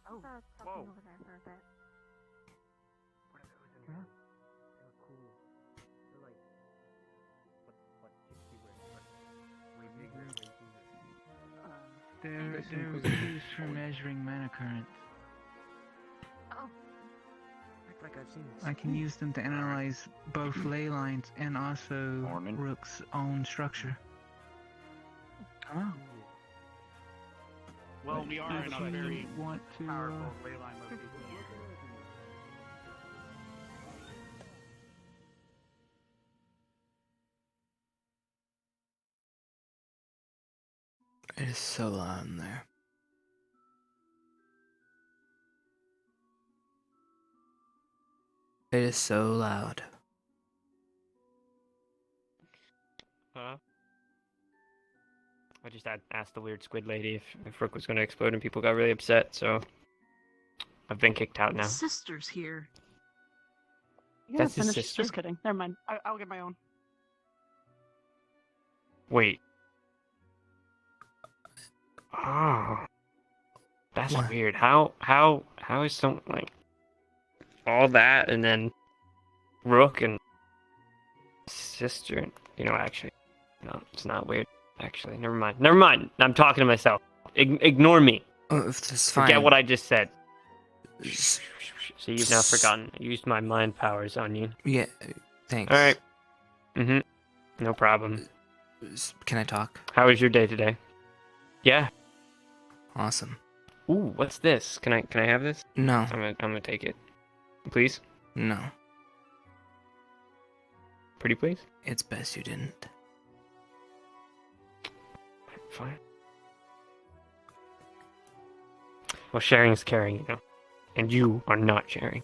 Oh, whoa. Over there for a bit. What are those in there? They look cool. They're like, what Chipz wears, but way bigger, way cooler. They're used for measuring mana currents. Oh. Act like I've seen this. I can use them to analyze both ley lines and also Rook's own structure. Oh. Well, we are in a very powerful ley line location. It is so loud in there. It is so loud. Huh? I just asked the weird squid lady if Rook was going to explode, and people got really upset, so I've been kicked out now. Sister's here. That's his sister? Just kidding. Never mind. I'll get my own. Wait. Oh. That's What? weird. How is some, like, all that, and then Rook and sister, you know, actually, no, it's not weird. Actually, never mind. I'm talking to myself. Ignore me. Oh, it's fine. Forget what I just said. So you've now forgotten. I used my mind powers on you. Yeah, thanks. Alright. No problem. Can I talk? How was your day today? Yeah. Awesome. Ooh, what's this? Can I have this? No. I'm gonna take it. Please? No. Pretty please? It's best you didn't. Fine. Well, sharing is caring, you know. And you are not sharing.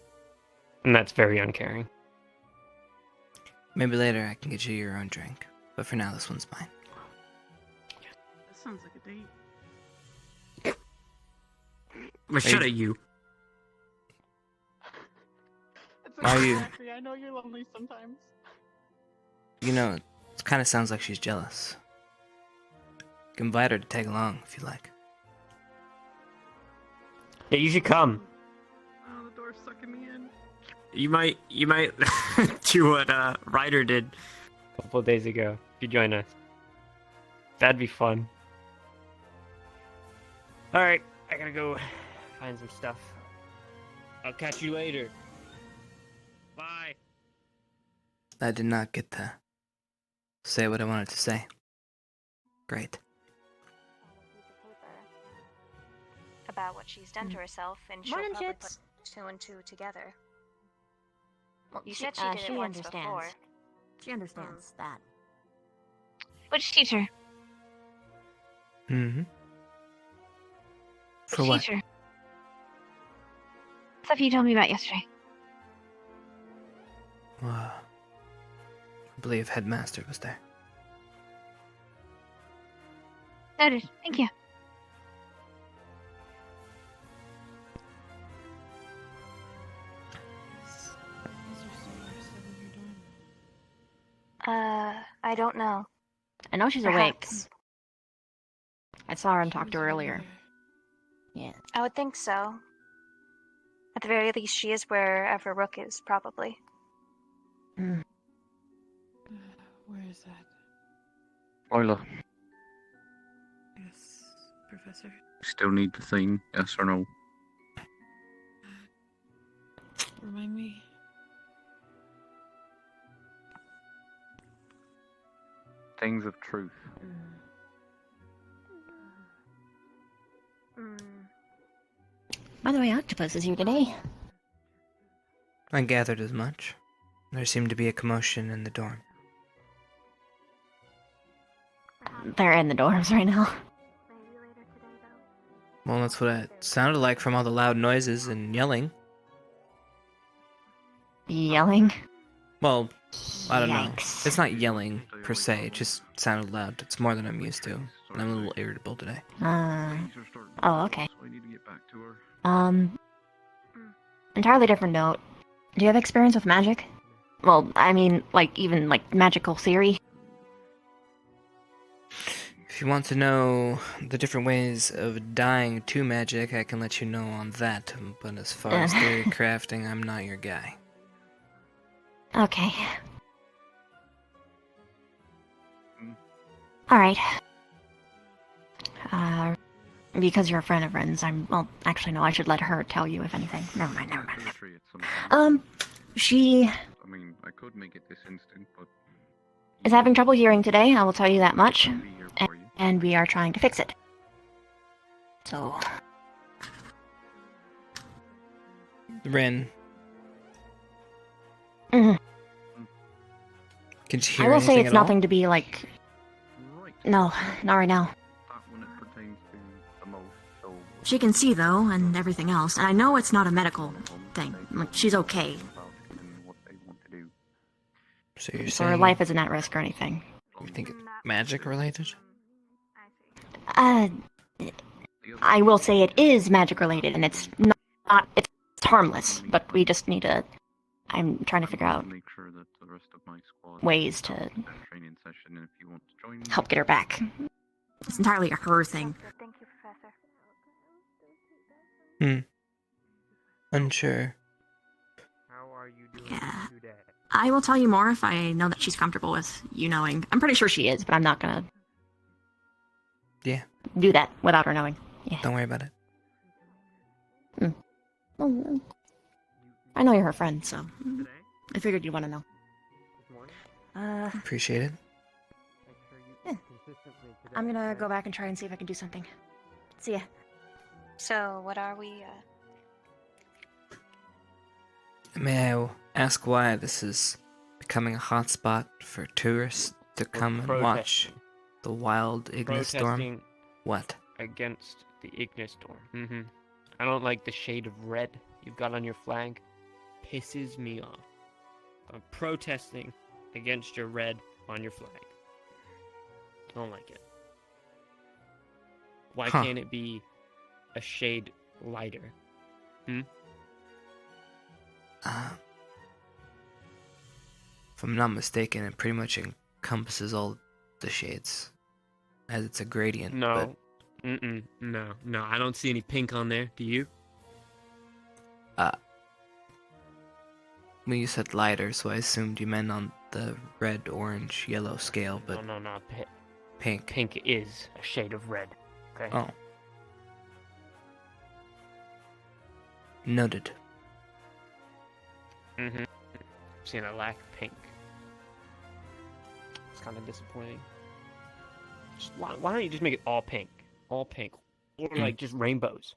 And that's very uncaring. Maybe later I can get you your own drink. But for now, this one's mine. That sounds like a date. But shut at you. It's Are you- happy. I know you're lonely sometimes. You know, it kind of sounds like she's jealous. You can invite her to tag along if you like. Yeah, you should come. Oh, the door's sucking me in. You might do what Ryder did a couple of days ago. If you join us, that'd be fun. All right, I gotta go find some stuff. I'll catch you later. Bye. I did not get to say what I wanted to say. Great. About what she's done to herself, and she'll Morning, probably Chipz. put two and two together. Well, You said she did it once understands. before. She understands that. Which teacher? Mm-hmm. For Which what? teacher? Stuff you told me about yesterday. I believe Headmaster was there. Noted. Thank you. I don't know. I know she's awake. Perhaps. I saw her and talked to her earlier. Yeah. I would think so. At the very least, she is wherever Rook is, probably. Mm. Where is that? Oyla, Yes, Professor. still need the thing, yes or no? Remind me. Things of truth. By the way, Octopus is here today. I gathered as much. There seemed to be a commotion in the dorm. They're in the dorms right now. Well, that's what it sounded like from all the loud noises and yelling. Yelling. Well, I don't know. Yikes. It's not yelling per se. It just sounded loud. It's more than I'm used to, and I'm a little irritable today. Oh, okay. So I need to get back to her. Entirely different note. Do you have experience with magic? Well, I mean, even magical theory? If you want to know the different ways of dying to magic, I can let you know on that. But as far as theory crafting, I'm not your guy. Okay. Alright. Because you're a friend of Ren's, well, actually, no, I should let her tell you if anything. Never mind. She I mean, I could make it this instant, but is having trouble hearing today, I will tell you that much. I'll be here for you. And we are trying to fix it. So... Ren, Mhm. can she hear I will say anything it's at all? nothing to be Right. No, not right now. That one it pertains to the most, so... She can see, though, and everything else. And I know it's not a medical thing. She's okay. What they want to do. So you're So her saying life isn't at risk or anything. you think it's magic related? I will say it is magic related, and it's not it's harmless, but we just need to... I'm trying to figure out Make sure that the rest of my squad ways to their training session, and if you want to join me, help get her back. It's entirely a her thing. Thank you, Professor. Unsure. How are you doing Yeah. today? I will tell you more if I know that she's comfortable with you knowing. I'm pretty sure she is, but I'm not gonna... Yeah. Do that without her knowing. Yeah. Don't worry about it. Well, I know you're her friend, so... Today? I figured you'd want to know. This morning? Appreciate it. Make sure you Yeah. eat consistently today. I'm gonna okay? go back and try and see if I can do something. See ya. So, what are we, May I ask why this is becoming a hotspot for tourists to come and watch protesting. the wild Ignis storm? Protesting What? against the Ignis storm. I don't like the shade of red you've got on your flag. Pisses me off. I'm protesting against your red on your flag. Don't like it. Why Huh. can't it be a shade lighter? If I'm not mistaken, it pretty much encompasses all the shades, as it's a gradient. No. No. I don't see any pink on there. Do you? Well, you said lighter, so I assumed you meant on the red, orange, yellow scale, but No. pink. Pink is a shade of red. Okay. Oh. Noted. Seeing a lack of pink. It's kind of disappointing. Why don't you just make it all pink? All pink. Or like just rainbows.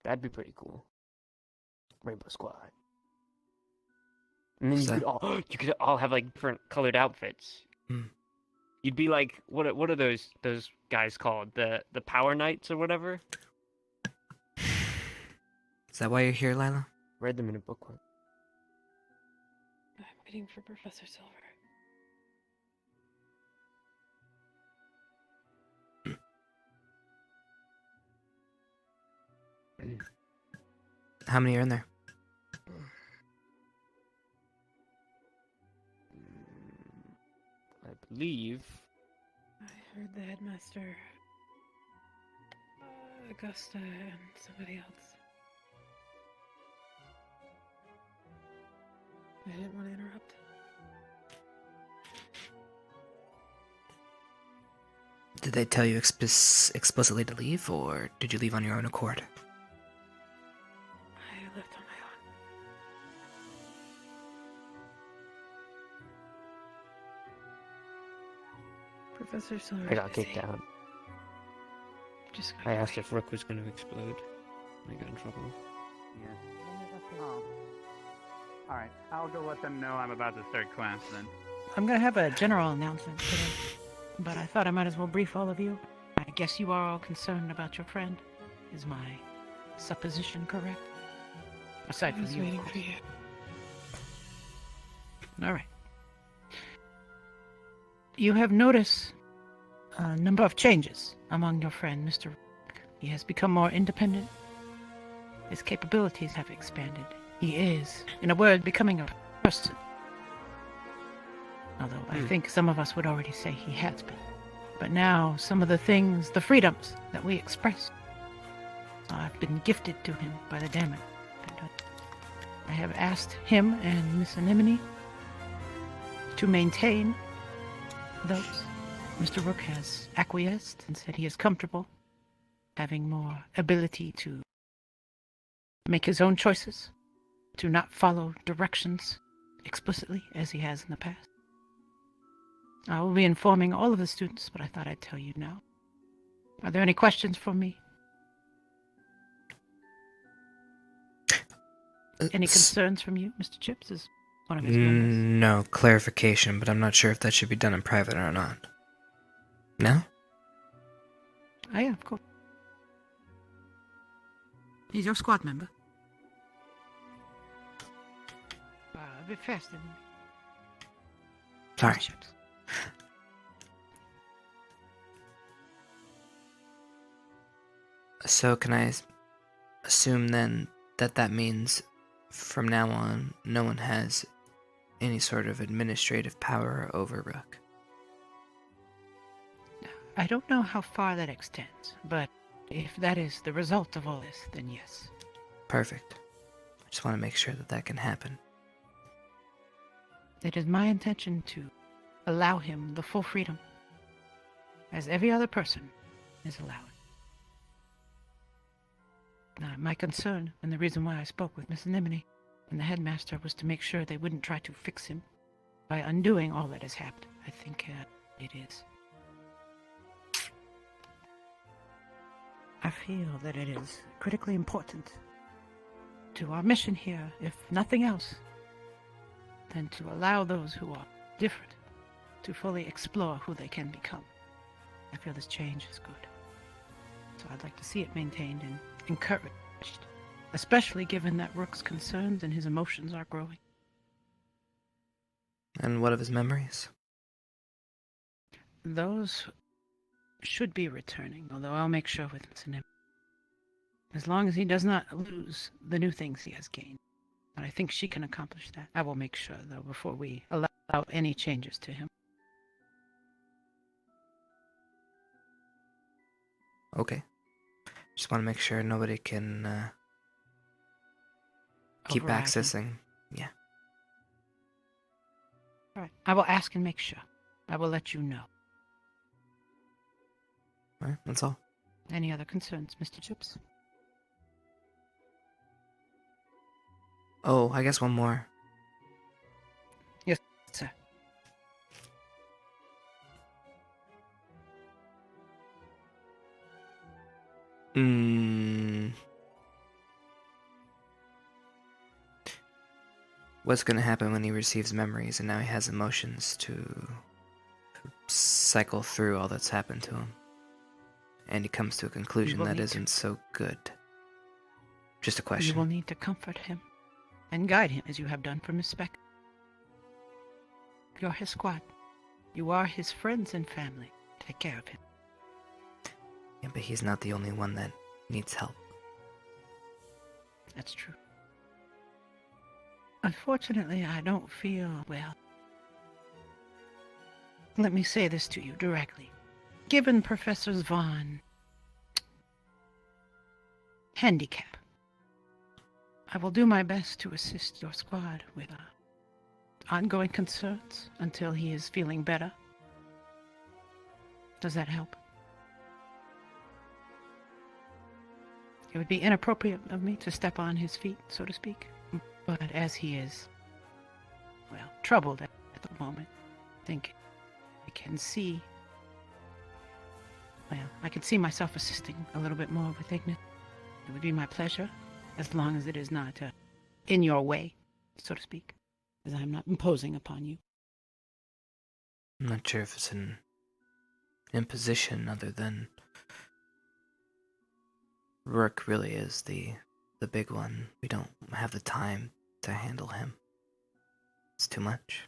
That'd be pretty cool. Rainbow Squad. And then you could all have like different colored outfits. You'd be like what are those guys called? The Power Knights or whatever? Is that why you're here, Lila? Read them in a booklet. I'm waiting for Professor Silver. How many are in there? I believe. I heard the headmaster, Augusta, and somebody else. I didn't want to interrupt. Did they tell you explicitly to leave, or did you leave on your own accord? I left on my own. Professor Silver. I got kicked out. Just I asked if Rook was going to explode. I got in trouble. Yeah. Oh. Alright, I'll go let them know I'm about to start class then. I'm gonna have a general announcement today, but I thought I might as well brief all of you. I guess you are all concerned about your friend. Is my supposition correct? Aside I from was you, of waiting course. for you. All right. You have noticed a number of changes among your friend, Mr. Rook. He has become more independent. His capabilities have expanded. He is, in a word, becoming a person. Although I think some of us would already say he has been. But now, some of the things, the freedoms that we express, have been gifted to him by the Daemon. I have asked him and Miss Anemone to maintain those. Mr. Rook has acquiesced and said he is comfortable having more ability to make his own choices, to not follow directions explicitly as he has in the past. I will be informing all of the students, but I thought I'd tell you now. Are there any questions for me? Any concerns from you, Mr. Chipz, as one of his members? No, clarification, but I'm not sure if that should be done in private or not. No? Oh, yeah, of course. He's your squad member. A bit faster than me. Sorry. So can I assume then that that means from now on no one has any sort of administrative power over Rook? I don't know how far that extends, but if that is the result of all this, then yes. Perfect. I just want to make sure that that can happen. It is my intention to allow him the full freedom, as every other person is allowed. Now, my concern, and the reason why I spoke with Miss Anemone and the headmaster, was to make sure they wouldn't try to fix him by undoing all that has happened. I think it is. I feel that it is critically important to our mission here, if nothing else, than to allow those who are different to fully explore who they can become. I feel this change is good. So I'd like to see it maintained and encouraged, especially given that Rook's concerns and his emotions are growing. And what of his memories? Those should be returning, although I'll make sure with Miss Anemone. As long as he does not lose the new things he has gained. And I think she can accomplish that. I will make sure, though, before we allow any changes to him. Okay. Just want to make sure nobody can keep Override him. accessing. Yeah. All right. I will ask and make sure. I will let you know. All right, that's all. Any other concerns, Mr. Chipz? Oh, I guess one more. Yes, sir. What's gonna happen when he receives memories and now he has emotions to cycle through all that's happened to him? And he comes to a conclusion that isn't so good. Just a question. You will need to comfort him and guide him as you have done for Miss Speck. You're his squad. You are his friends and family. Take care of him. Yeah, but he's not the only one that needs help. That's true. Unfortunately, I don't feel well. Let me say this to you directly. Given Professor Vaughn's handicap, I will do my best to assist your squad with ongoing concerns until he is feeling better. Does that help? It would be inappropriate of me to step on his feet, so to speak. But as he is, well, troubled at the moment, I think I can see, I can see myself assisting a little bit more with Ignis. It would be my pleasure, as long as it is not in your way, so to speak, as I am not imposing upon you. I'm not sure if it's an imposition other than Rook really is the big one. We don't have the time to handle him. It's too much.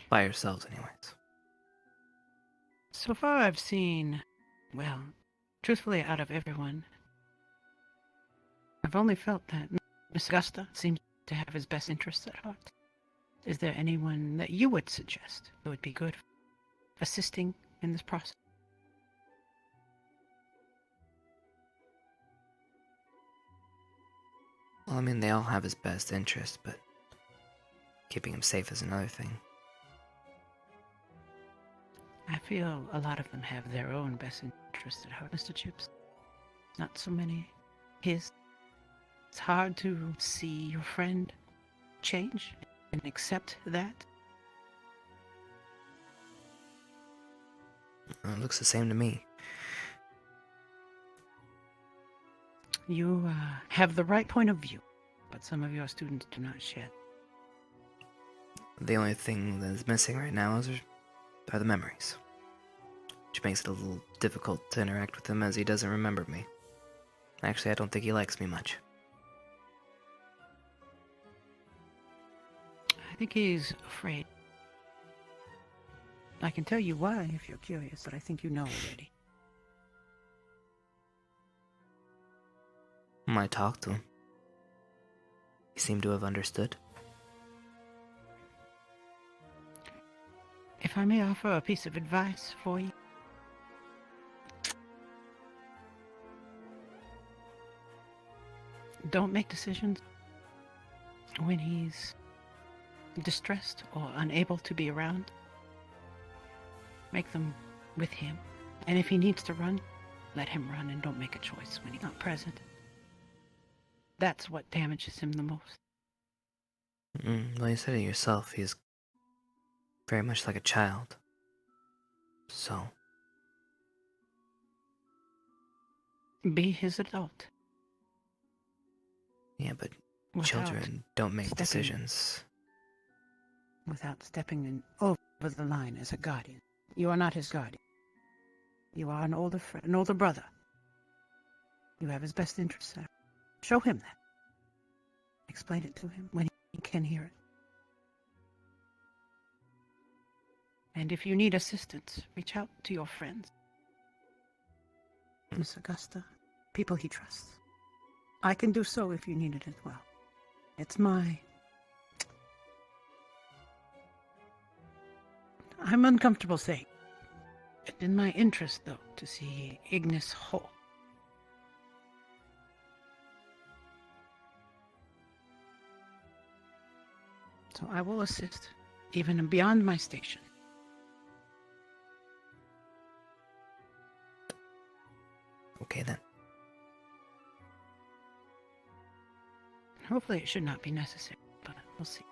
By ourselves, anyway. So far I've seen, well, truthfully out of everyone, I've only felt that Miss Augusta seems to have his best interests at heart. Is there anyone that you would suggest who would be good assisting in this process? Well, I mean, they all have his best interest, but keeping him safe is another thing. I feel a lot of them have their own best interests at heart, Mr. Chipz. Not so many his. It's hard to see your friend change and accept that. It looks the same to me. You have the right point of view, but some of your students do not share. The only thing that's missing right now are the memories, which makes it a little difficult to interact with him as he doesn't remember me. Actually, I don't think he likes me much. I think he's afraid. I can tell you why if you're curious, but I think you know already. I talked to him. He seemed to have understood. If I may offer a piece of advice for you. Don't make decisions when he's distressed or unable to be around. Make them with him. And if he needs to run, let him run and don't make a choice when he's not present. That's what damages him the most. Well, you said it yourself. He's very much like a child. So, be his adult. yeah, but Without children don't make stepping- decisions. Without stepping in over the line as a guardian. You are not his guardian. You are an older friend, an older brother. You have his best interests at heart. Show him that. Explain it to him when he can hear it. And if you need assistance, reach out to your friends. Miss Augusta, people he trusts. I can do so if you need it as well. It's I'm uncomfortable saying. It's in my interest, though, to see Ignis whole. So I will assist, even beyond my station. Okay, then. Hopefully it should not be necessary, but we'll see.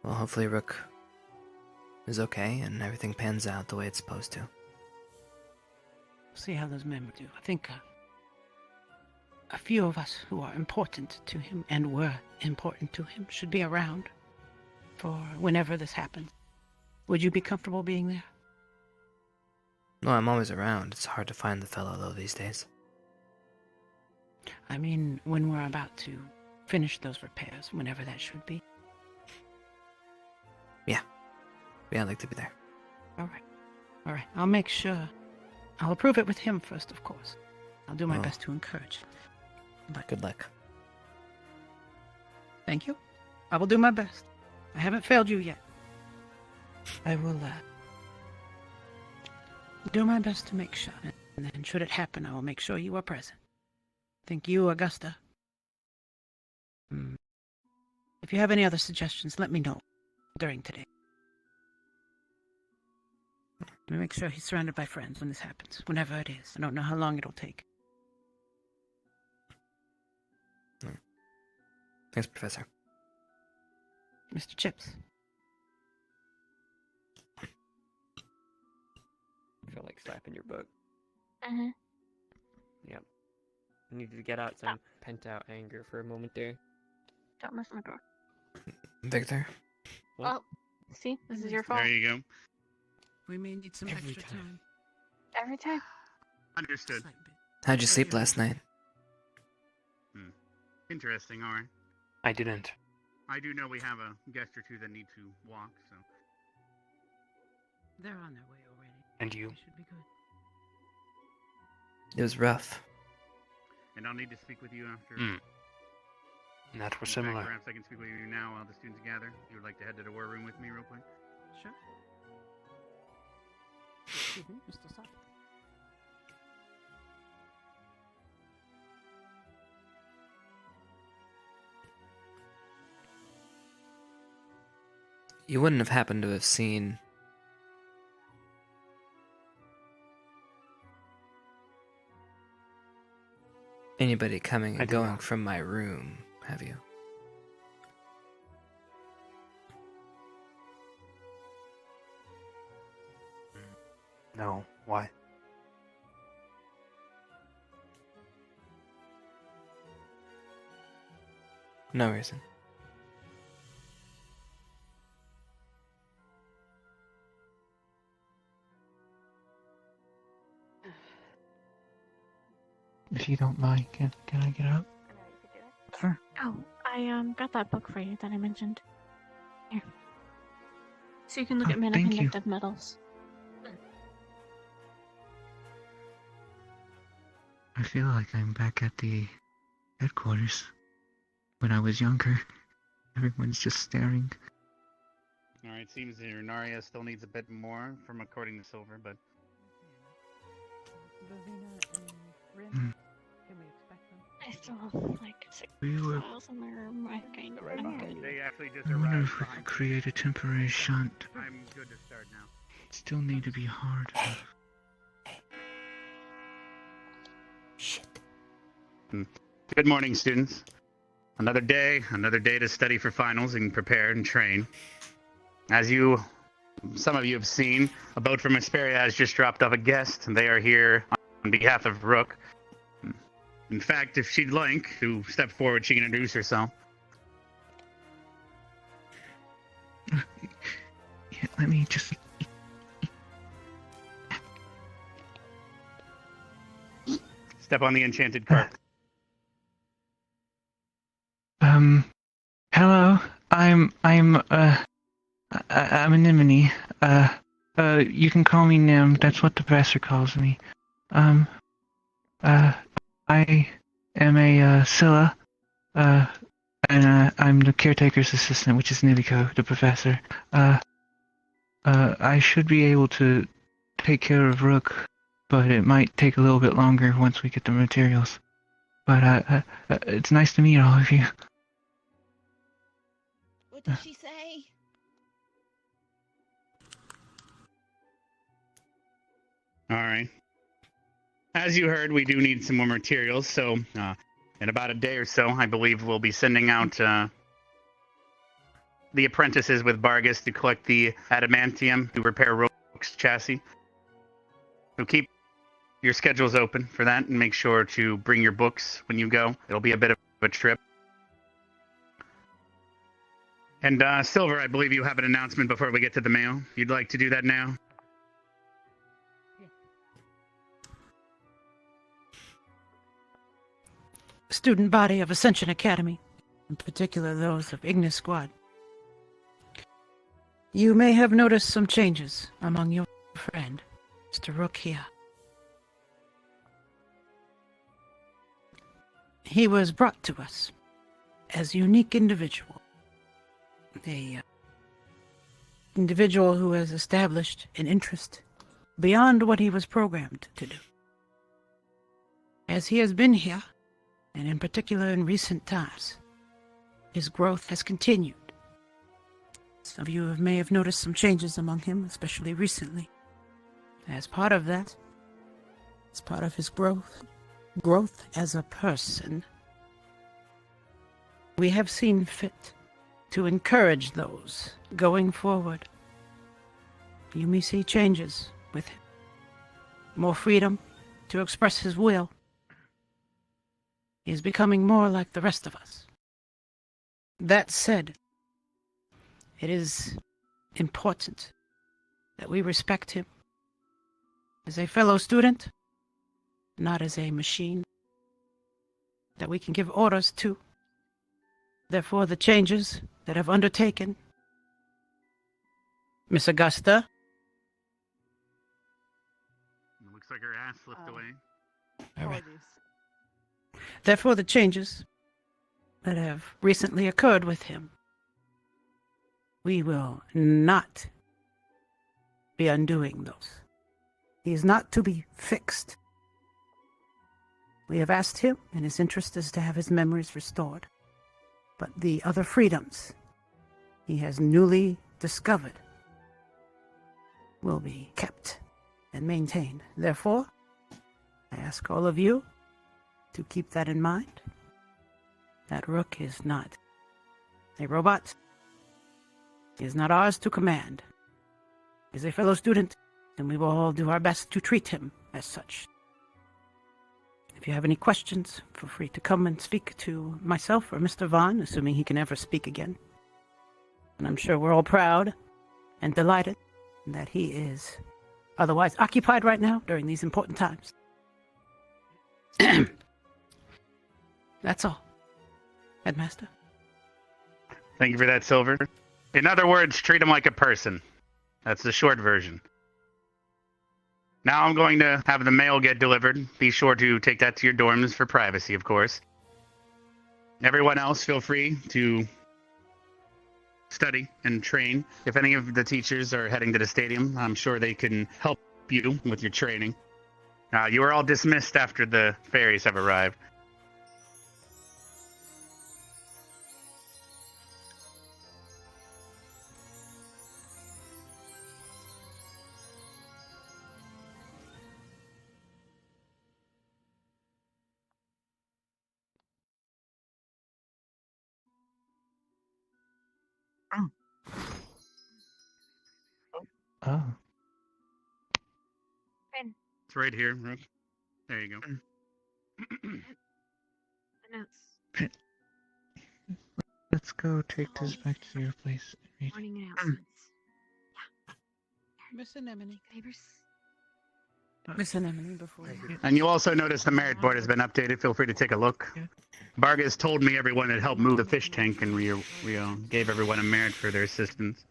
Well, hopefully Rook is okay and everything pans out the way it's supposed to. We'll see how those men do. I think a few of us who are important to him and were important to him should be around for whenever this happens. Would you be comfortable being there? No, I'm always around. It's hard to find the fellow, though, these days. I mean, when we're about to finish those repairs, whenever that should be. Yeah, I'd like to be there. All right. I'll make sure. I'll approve it with him first, of course. I'll do my best to encourage. But Good luck. thank you. I will do my best. I haven't failed you yet. I will do my best to make sure. And then should it happen, I will make sure you are present. Thank you, Augusta. If you have any other suggestions, let me know during today. Let me make sure he's surrounded by friends when this happens, whenever it is. I don't know how long it'll take. Thanks, Professor. Mr. Chipz. I feel like slapping your book. Mm-hmm. Yep. I needed to get out some pent out anger for a moment there. Don't miss my door. Victor? What? Oh, see? This is your fault. There you go. We may need some Every extra time. time. Every time. Understood. Slight bit. How'd you sleep last night? Interesting, alright. I didn't. I do know we have a guest or two that need to walk, so. They're on their way already. And you? They should be good. It was rough. And I'll need to speak with you after. And that was In fact, similar. perhaps I can speak with you now while the students gather. If you would like to head to the war room with me real quick. Sure. Excuse me, Mr. Sock. You wouldn't have happened to have seen anybody coming and going from my room, have you? No. Why? No reason. If you don't mind, can I get up? Sure. Oh, I got that book for you that I mentioned. Here. So you can look at thank you. metaconductive metals. I feel like I'm back at the headquarters. When I was younger, everyone's just staring. Alright, seems that Naria still needs a bit more from according to Silver, but... Mm. Can we expect them? I still have like 6 We were- files in my room. I think They actually just I wonder arrived if we behind. could create a temporary shunt. I'm good to start now. Still need to be hard. Shit. Good morning, students. Another day to study for finals and prepare and train. As some of you have seen, a boat from Asperia has just dropped off a guest, and they are here on behalf of Rook. In fact, if she'd like to step forward, she can introduce herself. Yeah, let me just... Step on the enchanted carpet. Hello. I'm Anemone. You can call me Nim. That's what the professor calls me. I am a Scylla. And I'm the caretaker's assistant, which is Niliko, the professor. I should be able to take care of Rook, but it might take a little bit longer once we get the materials. But it's nice to meet all of you. What did she say? All right. As you heard, we do need some more materials, so in about a day or so, I believe we'll be sending out the apprentices with Vargas to collect the adamantium to repair Rook's chassis. So keep your schedules open for that, and make sure to bring your books when you go. It'll be a bit of a trip. And Silver, I believe you have an announcement before we get to the mail. You'd like to do that now? Student body of Ascension Academy, in particular those of Ignis Squad. You may have noticed some changes among your friend, Mr. Rook here. He was brought to us as a unique individual. A individual who has established an interest beyond what he was programmed to do. As he has been here, and in particular in recent times, his growth has continued. Some of you may have noticed some changes among him, especially recently. As part of that, as part of his growth as a person, we have seen fit to encourage those going forward. You may see changes with him. More freedom to express his will. He is becoming more like the rest of us. That said, it is important that we respect him as a fellow student, not as a machine that we can give orders to. Therefore, the changes that have undertaken Miss Augusta, like her ass slipped away. All right. Therefore, the changes that have recently occurred with him, we will not be undoing those. He is not to be fixed. We have asked him, and his interest is to have his memories restored. But the other freedoms he has newly discovered will be kept and maintained. Therefore, I ask all of you to keep that in mind. That Rook is not a robot. He is not ours to command. He is a fellow student, and we will all do our best to treat him as such. If you have any questions, feel free to come and speak to myself or Mr. Vaughn, assuming he can ever speak again. And I'm sure we're all proud and delighted that he is otherwise occupied right now during these important times. That's all. Headmaster? Thank you for that, Silver. In other words, treat him like a person. That's the short version. Now I'm going to have the mail get delivered. Be sure to take that to your dorms for privacy, of course. Everyone else, feel free to study and train. If any of the teachers are heading to the stadium, I'm sure they can help you with your training. You are all dismissed after the ferries have arrived. Oh. Finn, It's right here, Rook. There you go. the notes. Let's go take this back to your place and read. Morning announcements. Miss Anemone. Neighbors. Miss Anemone before you. And you also notice the merit board has been updated. Feel free to take a look. Vargas told me everyone had helped move the fish tank, and we gave everyone a merit for their assistance.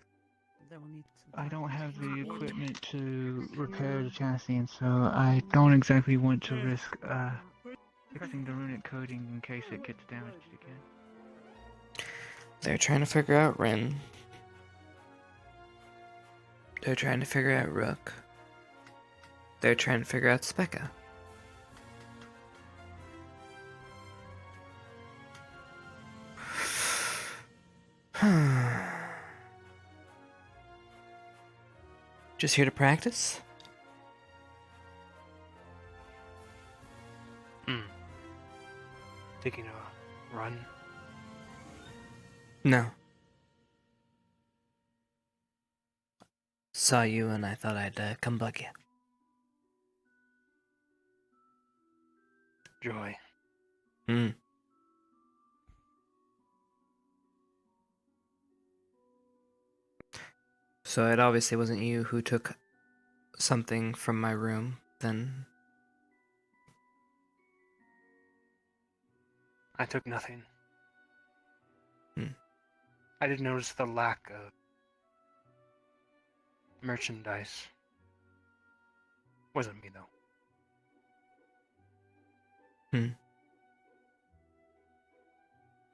I don't have the equipment to repair the chassis, and so I don't exactly want to risk fixing the runic coding in case it gets damaged again. They're trying to figure out Ren. They're trying to figure out Rook. They're trying to figure out Specca. Just here to practice? Taking a run? No. Saw you and I thought I'd come bug you. Joy. So it obviously wasn't you who took something from my room, then? I took nothing. I did notice the lack of merchandise. Wasn't me, though.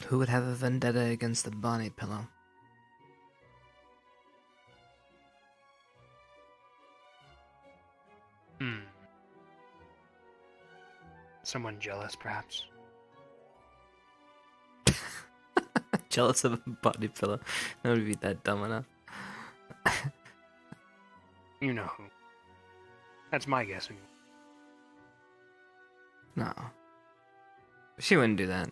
Who would have a vendetta against the Bonnie pillow? Someone jealous, perhaps. Jealous of a body pillow? That would be that dumb enough. You know who. That's my guess. No. She wouldn't do that.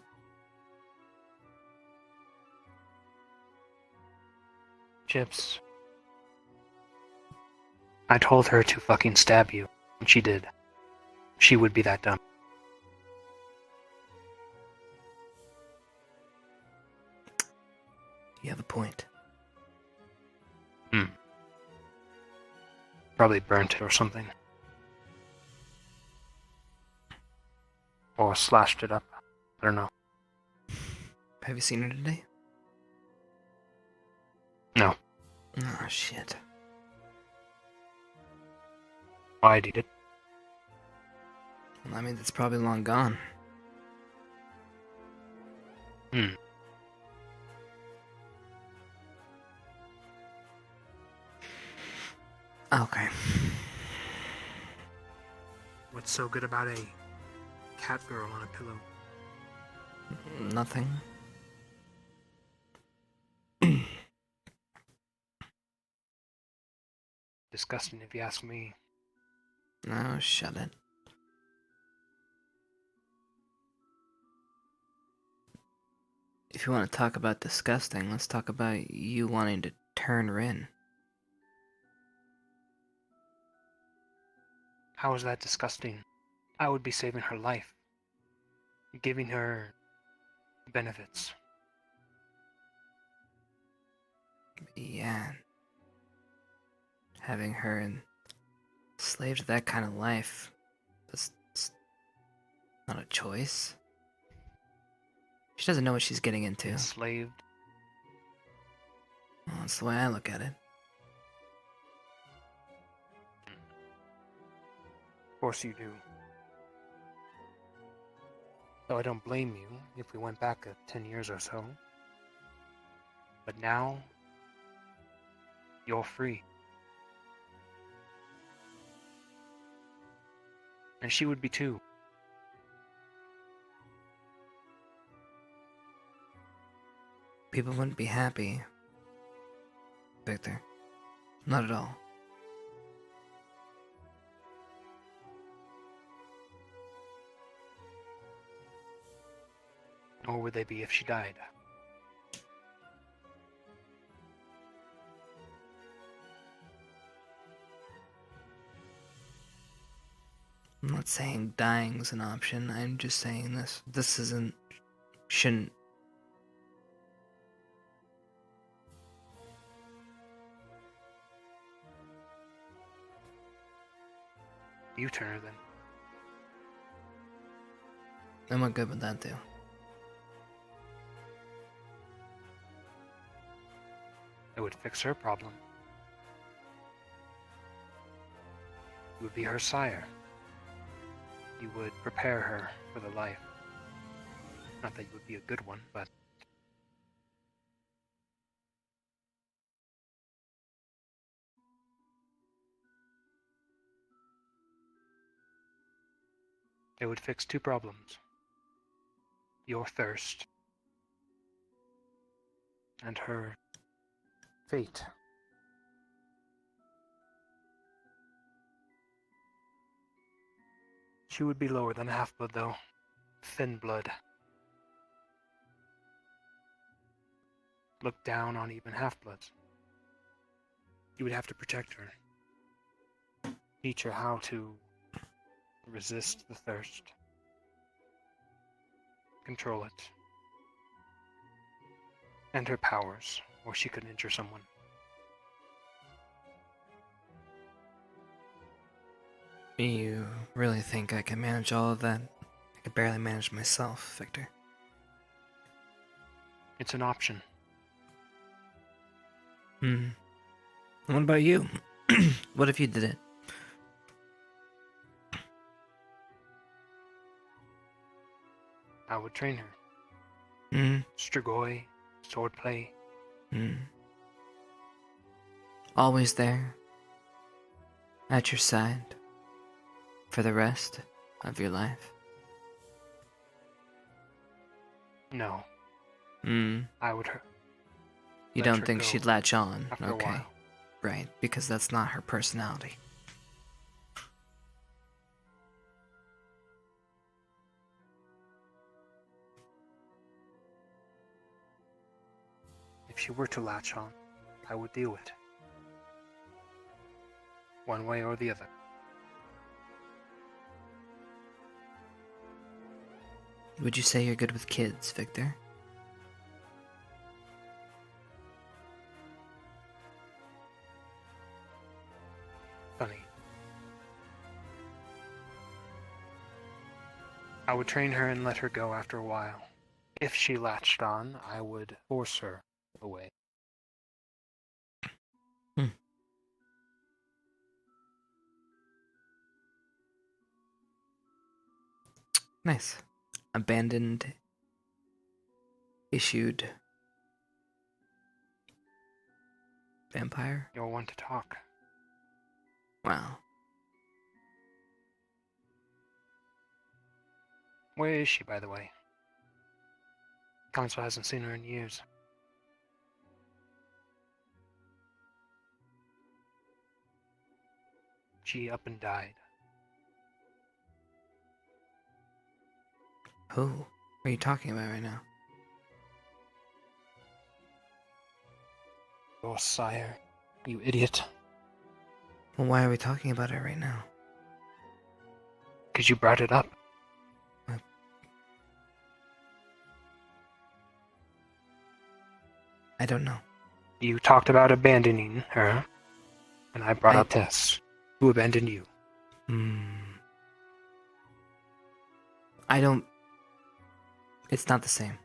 Chipz. I told her to fucking stab you, and she did. She would be that dumb. You have a point. Probably burnt it or something. Or slashed it up. I don't know. Have you seen her today? No. Oh, shit. Why did it? I mean, it's probably long gone. Okay. What's so good about a cat girl on a pillow? Nothing. Disgusting, if you ask me. No, shut it. If you want to talk about disgusting, let's talk about you wanting to turn Rin. How is that disgusting? I would be saving her life. Giving her benefits. Yeah. Having her enslaved to that kind of life, that's not a choice. She doesn't know what she's getting into. Enslaved. Well, that's the way I look at it. Of course you do. So I don't blame you if we went back 10 years or so. But now, you're free. And she would be too. People wouldn't be happy, Victor. Not at all. Nor would they be if she died. I'm not saying dying's an option. I'm just saying this shouldn't. You turn her then. I'm not good with that too. It would fix her problem. You would be her sire. You would prepare her for the life. Not that you would be a good one, but... It would fix two problems. Your thirst. And her fate. She would be lower than a half-blood, though. Thin blood. Look down on even half-bloods. You would have to protect her. Teach her how to resist the thirst. Control it. And her powers, or she could injure someone. You really think I can manage all of that? I could barely manage myself, Victor. It's an option. What about you? What if you did it? I would train her. Strigoi, swordplay. Always there. At your side. For the rest of your life. No. I would hurt. You don't think she'd latch on? After a while. Right, because that's not her personality. If she were to latch on, I would deal with it. One way or the other. Would you say you're good with kids, Victor? Funny. I would train her and let her go after a while. If she latched on, I would force her away. Nice. Abandoned. Issued. Vampire? You're one to talk. Wow. Where is she, by the way? Council hasn't seen her in years. She up and died. Who are you talking about right now? Your sire, you idiot. Well, why are we talking about it right now? Because you brought it up. I don't know. You talked about abandoning her, and I brought up Tess, who abandoned you. I don't... It's not the same.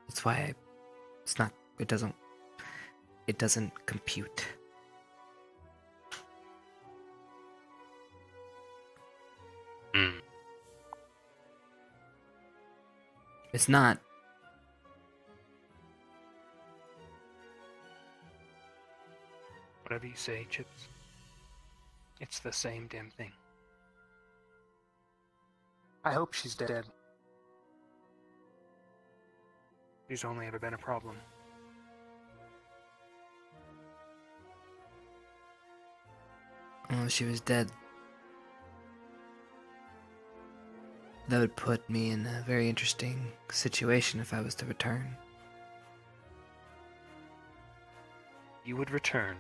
That's why it's not... It doesn't compute. It's not... Whatever you say, Chipz. It's the same damn thing. I hope she's dead. She's only ever been a problem. Well, if she was dead, that would put me in a very interesting situation if I was to return. You would return.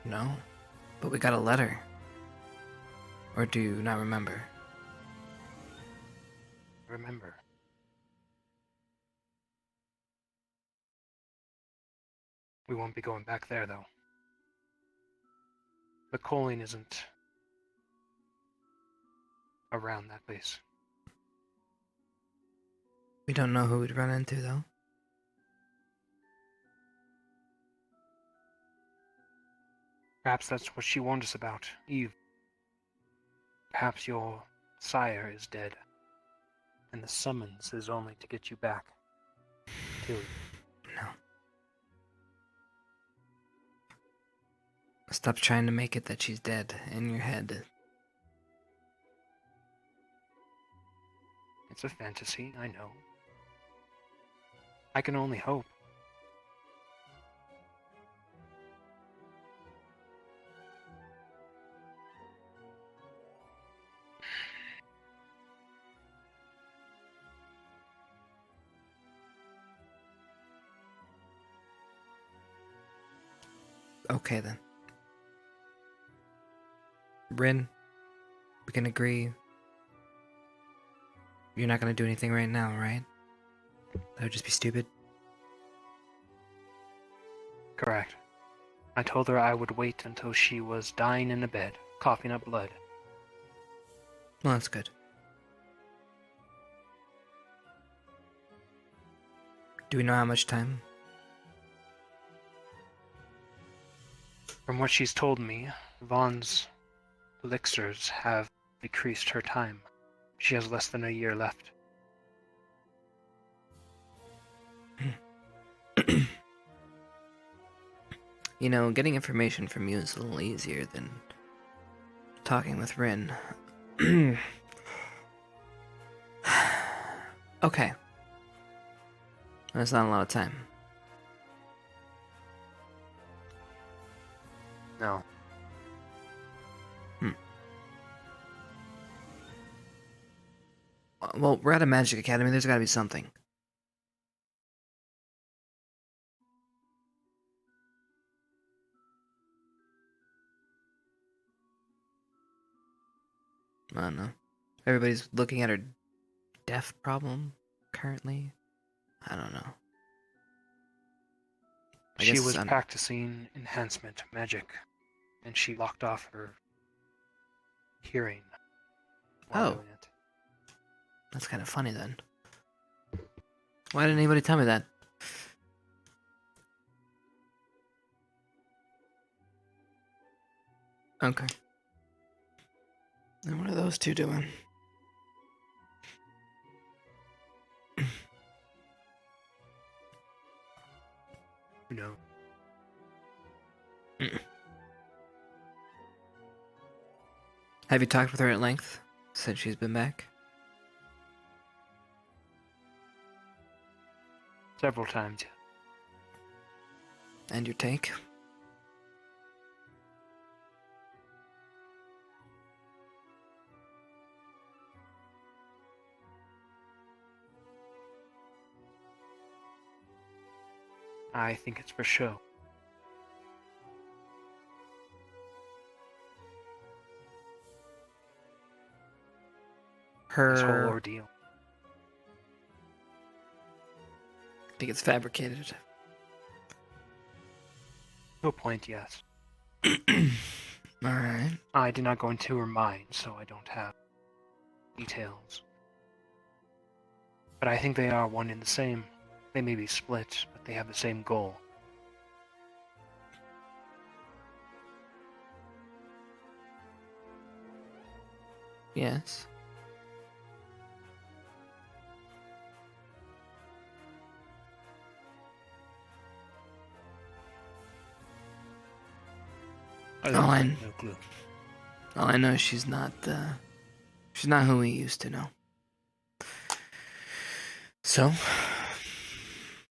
No, but we got a letter. Or do you not remember? Remember. We won't be going back there, though. The Colleen isn't around that place. We don't know who we'd run into, though. Perhaps that's what she warned us about, Eve. Perhaps your sire is dead, and the summons is only to get you back. Till No. Stop trying to make it that she's dead in your head. it's a fantasy, I know. I can only hope. Okay, then. Rin, we can agree. You're not gonna do anything right now, right? That would just be stupid. Correct. I told her I would wait until she was dying in a bed, coughing up blood. Well, that's good. Do we know how much time? From what she's told me, Vaughn's elixirs have decreased her time. She has less than a year left. You know, getting information from you is a little easier than talking with Rin. Okay. That's not a lot of time. No. Well, we're at a magic academy. There's gotta be something. I don't know. Everybody's looking at her deaf problem currently. I don't know. She was practicing enhancement magic, and she locked off her hearing while doing it. That's kind of funny then. Why didn't anybody tell me that? Okay. And what are those two doing? knows? Have you talked with her at length since she's been back? Several times, yeah. And your take? I think it's for show. This whole Her... ordeal. I think it's fabricated. To a point, yes. Alright. I did not go into her mind, so I don't have details. But I think they are one and the same. They may be split, but they have the same goal. Yes. All I know is she's not who we used to know. So,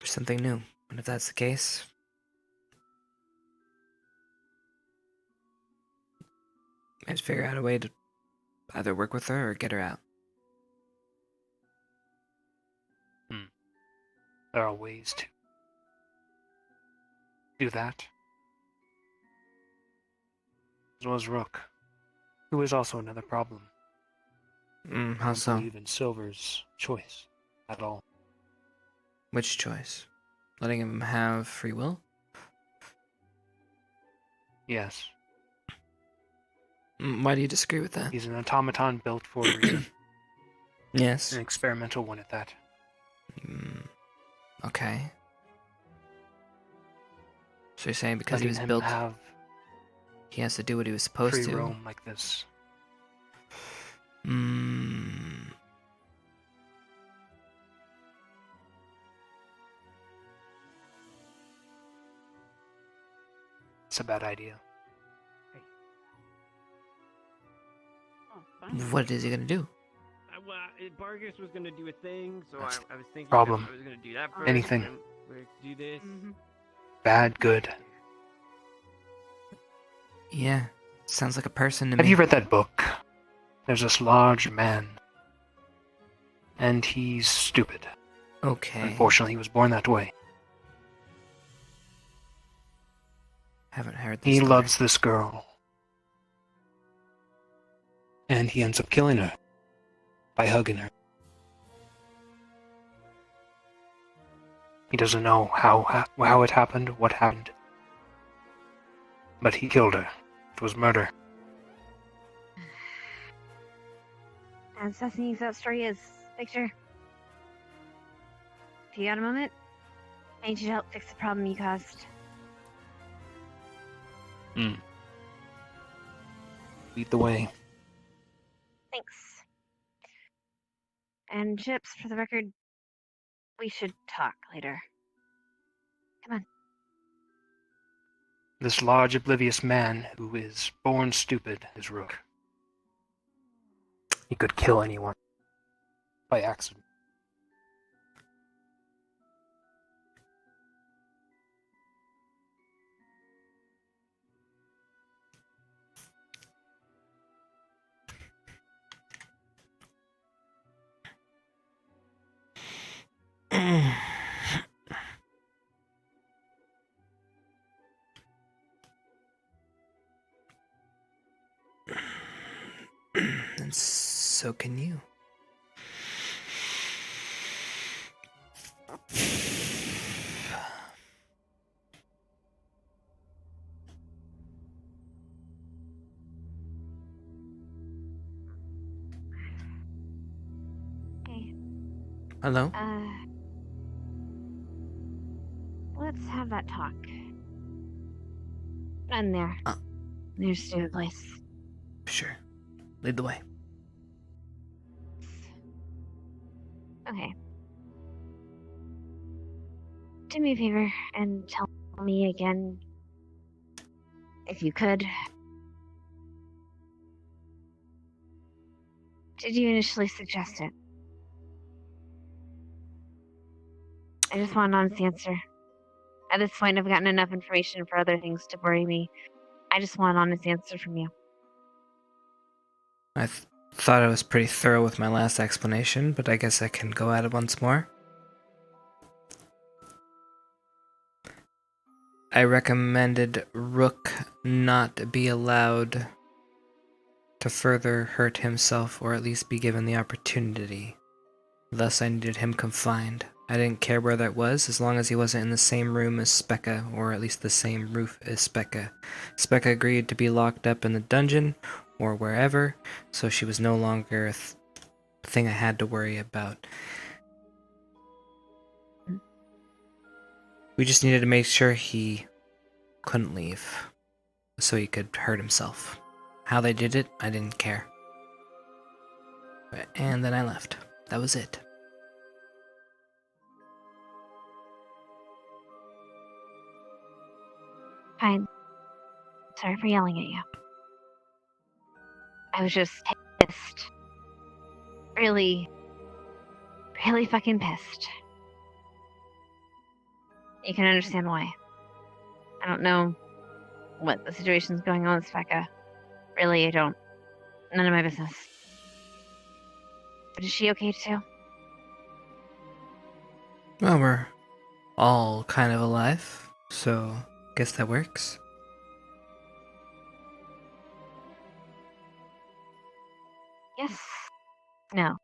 something new. And if that's the case, I just figure out a way to either work with her or get her out. There are ways to do that. As well as Rook, who is also another problem. How I so? don't believe in Silver's choice at all. Which choice? Letting him have free will? Yes. Why do you disagree with that? He's an automaton built for a reason. Yes. An experimental one at that. Okay. So you're saying because he was Letting him built, have he has to do what he was supposed free to? roam like this. It's a bad idea. What is he gonna do? Well, Bargus was gonna do a thing, so I was thinking Problem. I was gonna do that first. Anything. And then we'd do this. Bad, good. Yeah, sounds like a person to Have me. you read that book? There's this large man. And he's stupid. Okay. Unfortunately, he was born that way. Haven't heard this He story. loves this girl. And he ends up killing her. By hugging her. He doesn't know how it happened, what happened. But he killed her. It was murder. As fascinating as that story is, Victor, if you got a moment, I need you to help fix the problem you caused. Lead the way. Thanks. And Chipz, for the record, we should talk later. Come on. This large, oblivious man who is born stupid is Rook. He could kill anyone. By accident. And so can you. Hey. Hello? Let's have that talk. And there. There's stupid place. Sure. Lead the way. Okay. Do me a favor and tell me me again, if you could. Did you initially suggest it? I just want an honest answer. At this point, I've gotten enough information for other things to worry me. I just want an honest answer from you. I thought I was pretty thorough with my last explanation, but I guess I can go at it once more. I recommended Rook not be allowed to further hurt himself, or at least be given the opportunity. Thus, I needed him confined. I didn't care where that was, as long as he wasn't in the same room as Specca, or at least the same roof as Specca. Specca agreed to be locked up in the dungeon, or wherever, so she was no longer a thing I had to worry about. We just needed to make sure he couldn't leave, so he could hurt himself. How they did it, I didn't care. And then I left. That was it. Fine. Sorry for yelling at you. I was just pissed. Really, really fucking pissed. You can understand why. I don't know what the situation's going on with Specca. Really, I don't. None of my business. But is she okay too? Well, we're all kind of alive, so guess that works. Yes. No.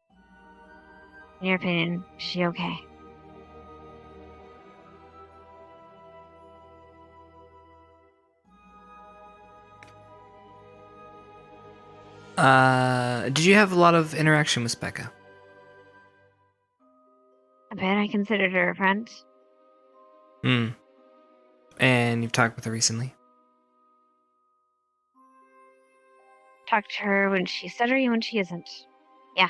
In your opinion, is she okay? Did you have a lot of interaction with Specca? I bet I considered her a friend. And you've talked with her recently? Talk to her when she's stuttery and when she isn't. Yeah.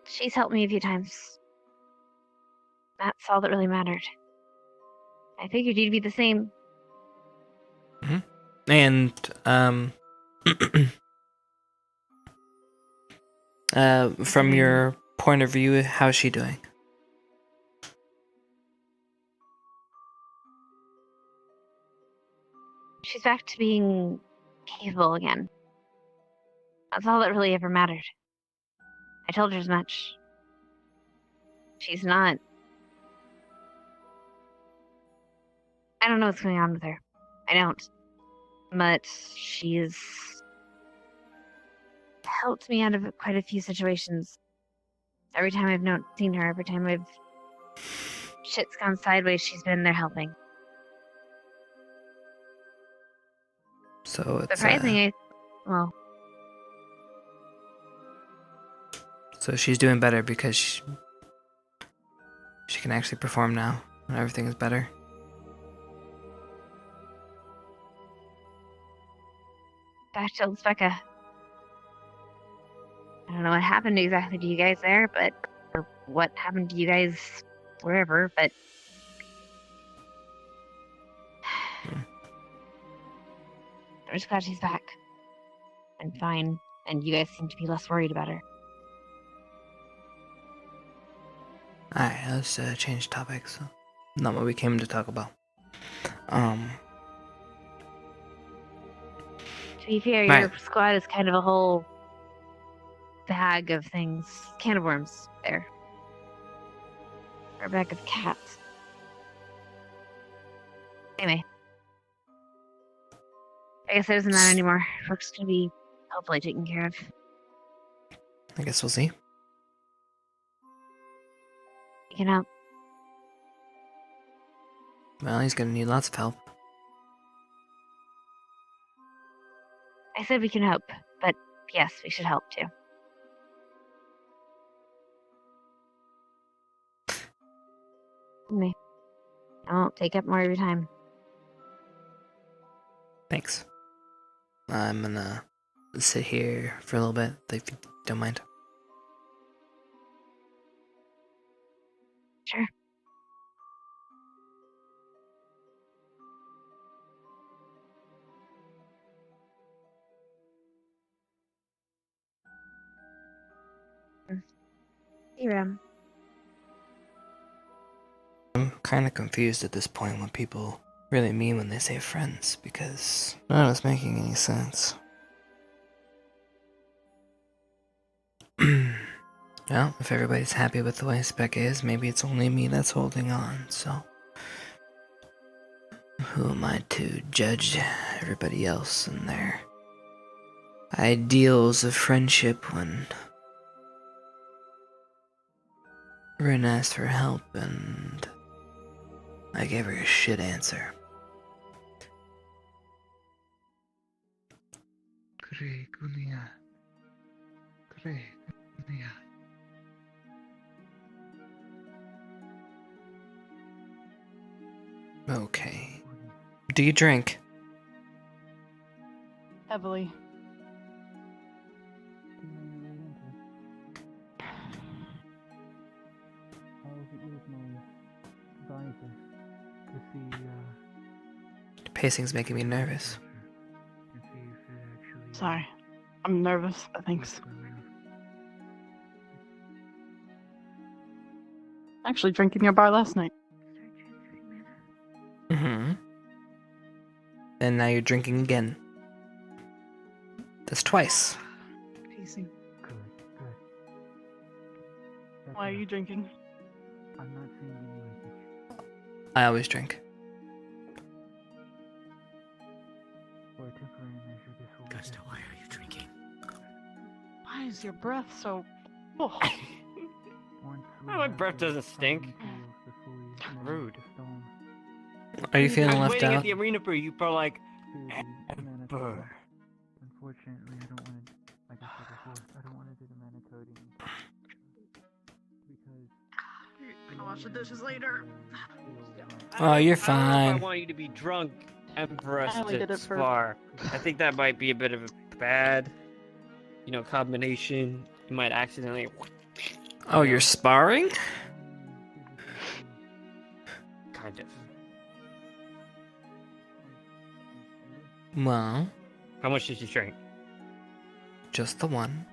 She's helped me a few times. That's all that really mattered. I figured you'd be the same. And, from your point of view, how's she doing? She's back to being capable again. That's all that really ever mattered. I told her as much. She's not... I don't know what's going on with her. I don't. But she's helped me out of quite a few situations. Every time I've seen her, every time shit's gone sideways, she's been there helping. So it's surprisingly, so she's doing better because she can actually perform now, and everything is better. Back to old Specca. I don't know what happened exactly to you guys there, or what happened to you guys wherever, but I'm just glad she's back and fine, and you guys seem to be less worried about her. Alright, let's change topics. Not what we came to talk about. To be fair, Right. your squad is kind of a whole bag of things. Can of worms there. Or a bag of cats. Anyway. I guess it doesn't matter anymore. Rook's gonna be hopefully taken care of. I guess we'll see. You can help. Well, he's gonna need lots of help. I said we can help, but yes, we should help too. Anyway, I won't take up more of your time. Thanks. I'm gonna sit here for a little bit, if you don't mind. Sure. Hiram. I'm kind of confused at this point what people really mean when they say friends, because none of it's making any sense. Well, if everybody's happy with the way Spec is, maybe it's only me that's holding on, so... Who am I to judge everybody else and their ideals of friendship when Rin asked for help and I gave her a shit answer. Okay. Do you drink? Heavily. Pacing's making me nervous. Sorry. I'm nervous, but thanks. Actually drank in your bar last night. Mm-hmm. And now you're drinking again. That's twice. Pacing. Why are you drinking? I'm not seeing any leakage. I always drink. For a temporary measure, this will... Gusta, why are you drinking? Why is your breath so... Oh. My breath doesn't stink. Rude. Are you feeling I was left waiting out? at the arena for you for like... Unfortunately, I don't want to, like I said before, I don't want to do the mana coding because I'll wash the dishes later. Oh, you're I don't know if I fine. want you to be drunk and for us I only did to it for- spar. I think that might be a bit of a bad, combination. You might accidentally... Oh, you're sparring? Kind of. Well, How much did you drink? just the one.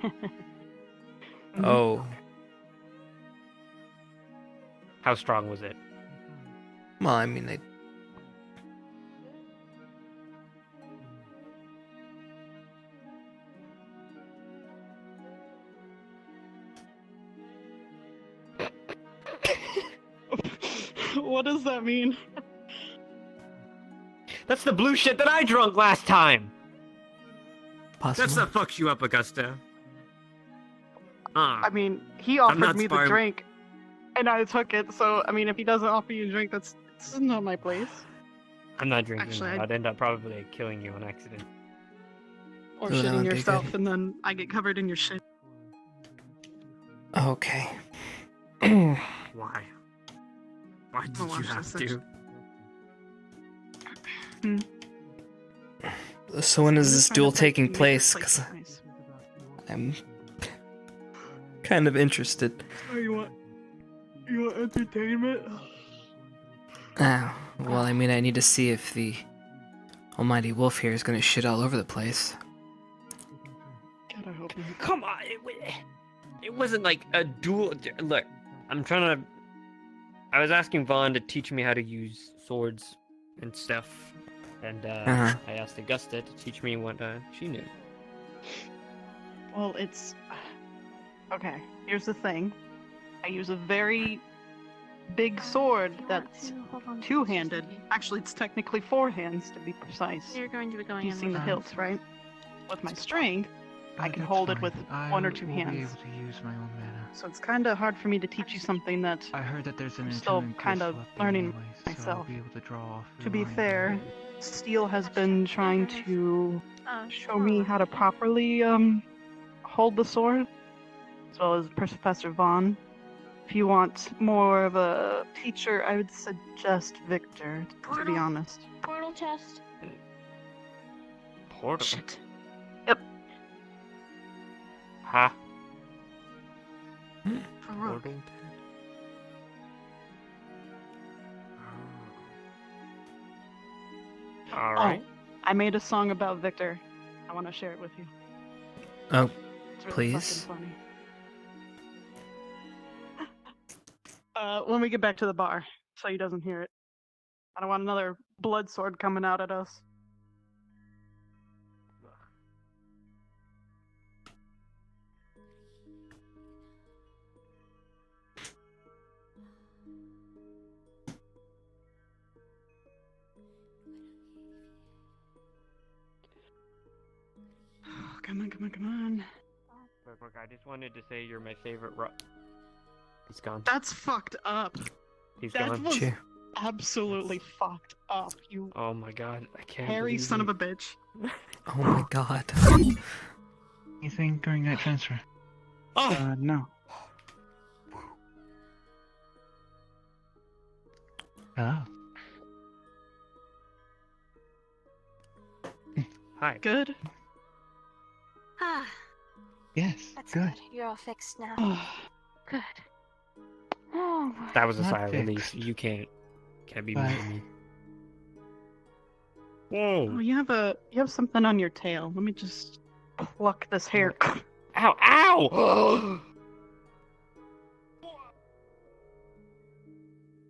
Mm-hmm. Oh. How strong was it? Well, I mean, What does that mean? That's the blue shit that I drunk last time! possible. That's what fucks you up, Augusta. I mean, he I'm offered not me the sparring- drink, and I took it, so, I mean, if he doesn't offer you a drink, this is not my place. I'm not drinking. Actually, I'd end up probably killing you on accident. Or Ooh, that shitting would be yourself, good. and then I get covered in your shit. Okay. Why? Why did I'll you watch have this to? So when is I'm this just trying duel to, taking make this place? place 'Cause nice. I'm kind of interested. Oh, you want entertainment? Ah, well, I mean, I need to see if the almighty wolf here is gonna shit all over the place. God, I hope not. Come on, it wasn't like a duel. Look, I'm trying to. I was asking Vaughn to teach me how to use swords and stuff, and Uh-huh. I asked Augusta to teach me what she knew. Well, it's... Okay, here's the thing. I use a very big sword that's two-handed. Actually, it's technically four hands, to be precise. You're going to be going You've in seen the with hilts, right? With my strength, I can hold it with one or two I will hands. be able to use my own mana. So it's kind of hard for me to teach you something that I heard that there's an I'm still enchantment kind of crystal up learning anyway, so I'll myself. be able to draw off To your be line. fair, Steel has been trying to show me how to properly hold the sword, as well as Professor Vaughn. If you want more of a teacher, I would suggest Victor, to be honest. Portal chest. Portal. Shit. Yep. Huh? For Rook. All right. I made a song about Victor. I want to share it with you. Oh, It's really please. fucking funny. When we get back to the bar, so he doesn't hear it. I don't want another blood sword coming out at us. Oh, come on. Look, I just wanted to say you're my favorite He's gone. That's fucked up. He's that gone. was Cheer. absolutely fucked up. You Oh my god, I can't hairy believe son you. of a bitch. Oh my god. Anything during that transfer? No. Oh. Hi. Good. Ah, Yes, that's good. good. You're all fixed now. Good. That was a Not sigh of relief. fixed. You can't be But- mean to me. Oh, Whoa. you have something on your tail. Let me just pluck this hair. Ow! Ow!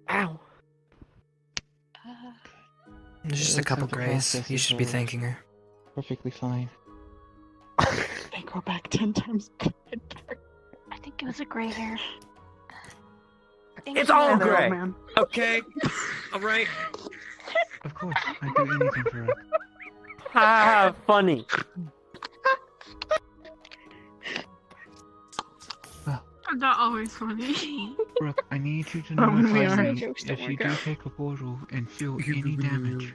Ow! There's just a Looks couple like the grays. process You is, should be thanking her. Perfectly fine. They grow back 10 times. I think it was a gray hair. It's all They're gray. old, man. Okay. All right. Of course, I'd do anything for her. Ha! Funny. Not always funny. Brooke, I need you to Oh, when we notify are. me Jokes don't if you work do out. take a portal and feel any damage.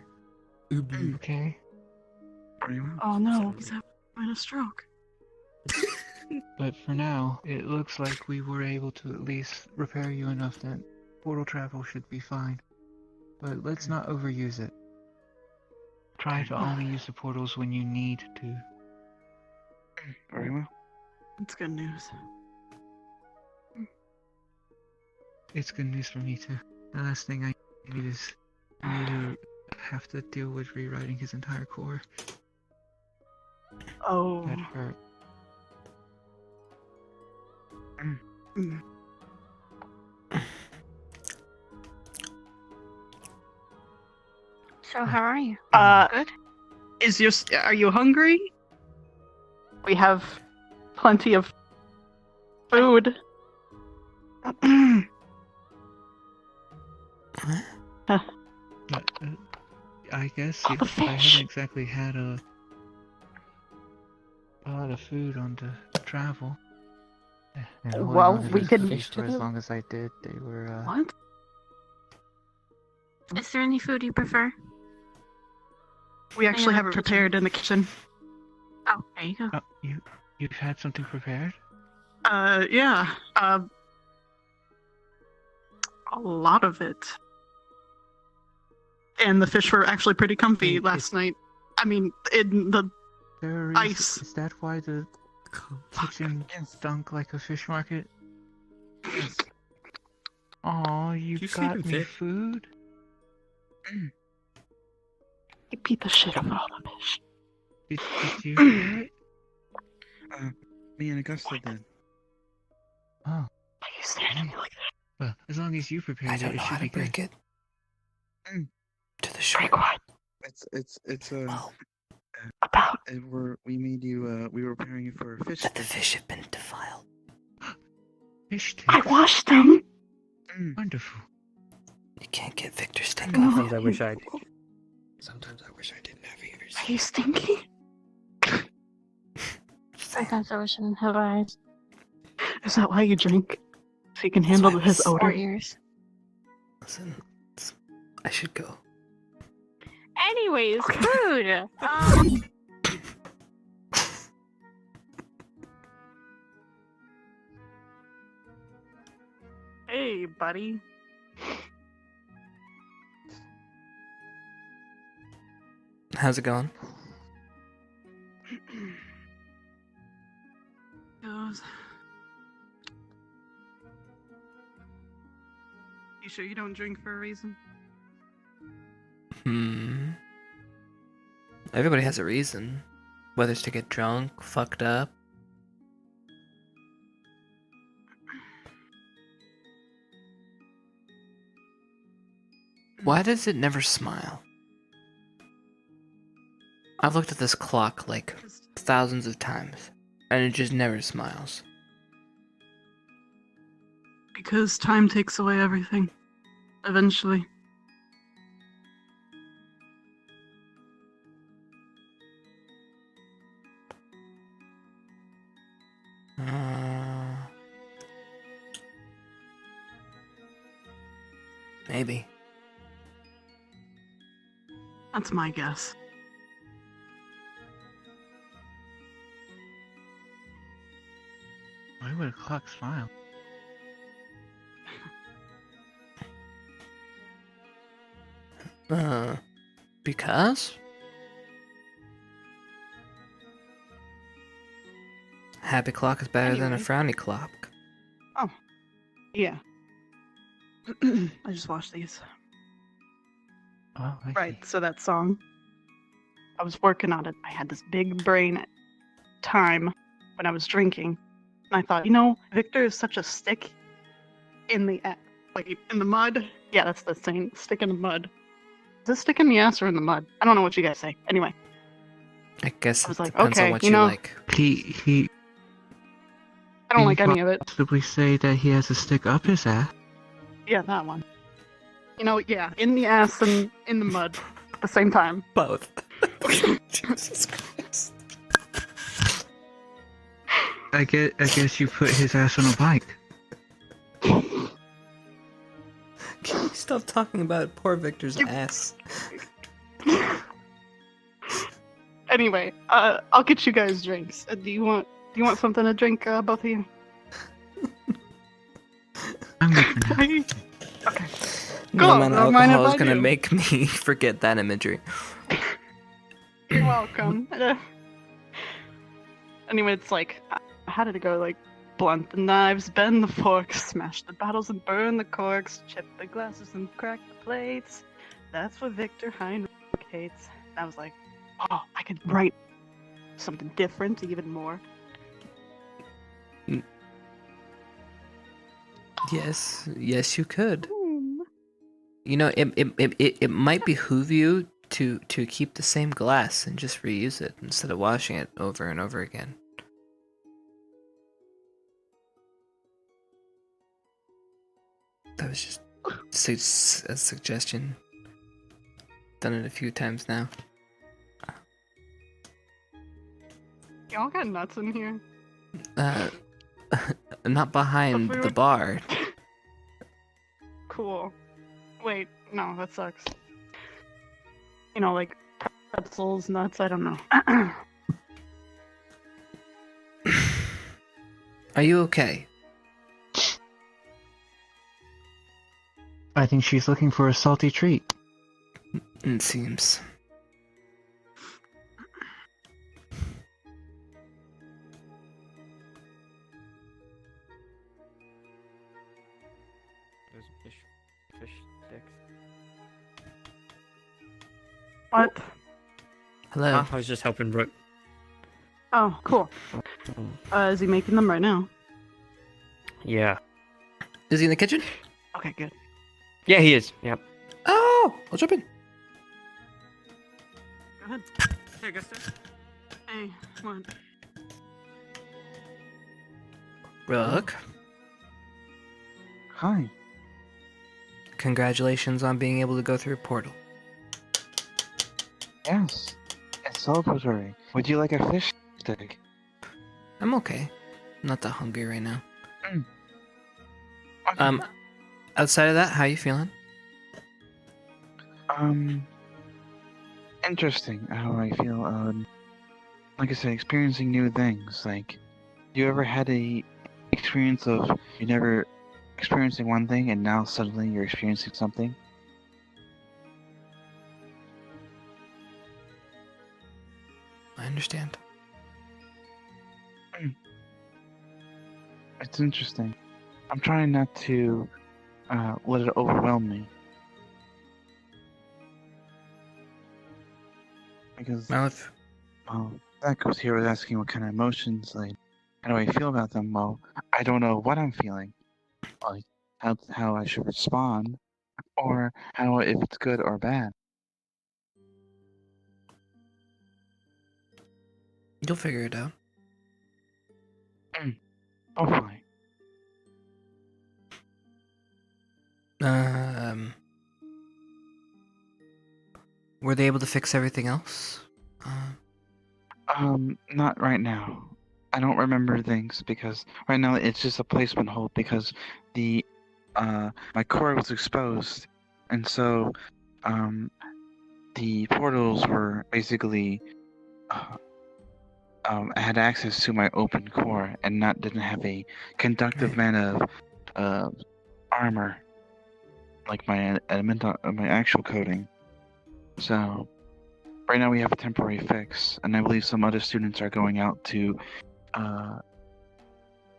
Okay? Oh no, he's having a stroke. But for now, it looks like we were able to at least repair you enough that portal travel should be fine. But let's not overuse it. Try to only use the portals when you need to. Very well. That's good news. It's good news for me too. The last thing I need is you to have to deal with rewriting his entire core. Oh. That hurt. Mm. So how are you? Good. Are you hungry? We have plenty of food. I guess Oh, the I fish. haven't exactly had a lot of food on the travel. And holding Well, on to we those could- cookies for as long as I did, they were What? Is there any food you prefer? We actually Yeah. have it prepared in the kitchen. Oh, there you go. You've had something prepared? Yeah. A lot of it. And the fish were actually pretty comfy last night. I mean, in the ice. Is that why the kitchen stunk like a fish market? Aw, you You got sleeping me fit? food? You beat the shit out of all the fish. Did you do it? Me and Augusta did. Oh. Are you staring at me like that? Well, as long as you prepared I don't it, know it how should to be good. break it. To the Very shore. quiet. It's Well, About. we made you we were preparing you for a fish. that the fish have been defiled. Fish I tips. washed them. Wonderful. You can't get Victor stink No. off. Sometimes I wish I. Sometimes I wish I didn't have ears. Are you stinky? Sometimes I wish I didn't have eyes Is that why you drink? So you can handle why we his or odor? ears. Listen, I should go. Anyways, food. Hey, buddy. How's it going? Goes. You sure you don't drink for a reason? Everybody has a reason. Whether it's to get drunk, fucked up. Why does it never smile? I've looked at this clock like thousands of times, and it just never smiles. Because time takes away everything. Eventually. Maybe. That's my guess. Why would a clock smile? Because? A happy clock is better than a frowny clock. Oh. Yeah. I just watched these. Oh, Right, so that song. I was working on it. I had this big brain at time when I was drinking. And I thought, Victor is such a stick in the in the mud. Yeah, that's the saying. Stick in the mud. Is it stick in the ass or in the mud? I don't know what you guys say. Anyway. I guess I was it like, depends okay, on what you like. He I don't like any of it. Possibly say that he has a stick up his ass. Yeah, that one. Yeah, in the ass and in the mud at the same time. Both. Jesus Christ. I guess you put his ass on a bike. Can you stop talking about poor Victor's ass? Anyway, I'll get you guys drinks. Do you want something to drink, both of you? I'm good for now. Okay. No amount of don't mind if alcohol is I gonna do. make me forget that imagery. You're welcome. Anyway, it's like, how did it go? Like, blunt the knives, bend the forks, smash the bottles and burn the corks, chip the glasses and crack the plates. That's what Victor Heinrich hates. And I was like, oh, I could write something different, even more. Yes, you could. It might behoove you to keep the same glass and just reuse it instead of washing it over and over again. That was just a suggestion. Done it a few times now. Y'all got nuts in here. Not behind the bar. Cool. Wait, no, that sucks. Like pretzels, nuts, I don't know. Are you okay? I think she's looking for a salty treat. It seems. Those fish sticks. What? Hello. I was just helping Brooke. Oh, cool. Is he making them right now? Yeah. Is he in the kitchen? Okay, good. Yeah, he is. Yep. Oh, I'll jump in. Go ahead. Hey, Guster. Hey, what? Rook. Hi. Congratulations on being able to go through a portal. Yes. It's celebratory. Would you like a fish stick? I'm okay. I'm not that hungry right now. Okay. Outside of that, how you feeling? Interesting how I feel, like I said, experiencing new things. Like, you ever had a experience of you never experiencing one thing and now suddenly you're experiencing something? I understand. It's interesting. I'm trying not to let it overwhelm me. Because Well, if Zach was here was asking what kind of emotions, like, how do I feel about them? Well, I don't know what I'm feeling, like how I should respond, or how if it's good or bad. you'll figure it out. Hopefully. Were they able to fix everything else? Not right now. I don't remember things because right now it's just a placement hold because the my core was exposed, and so the portals were basically I had access to my open core and didn't have a conductive mana of armor like my my actual coding. So right now we have a temporary fix, and I believe some other students are going out to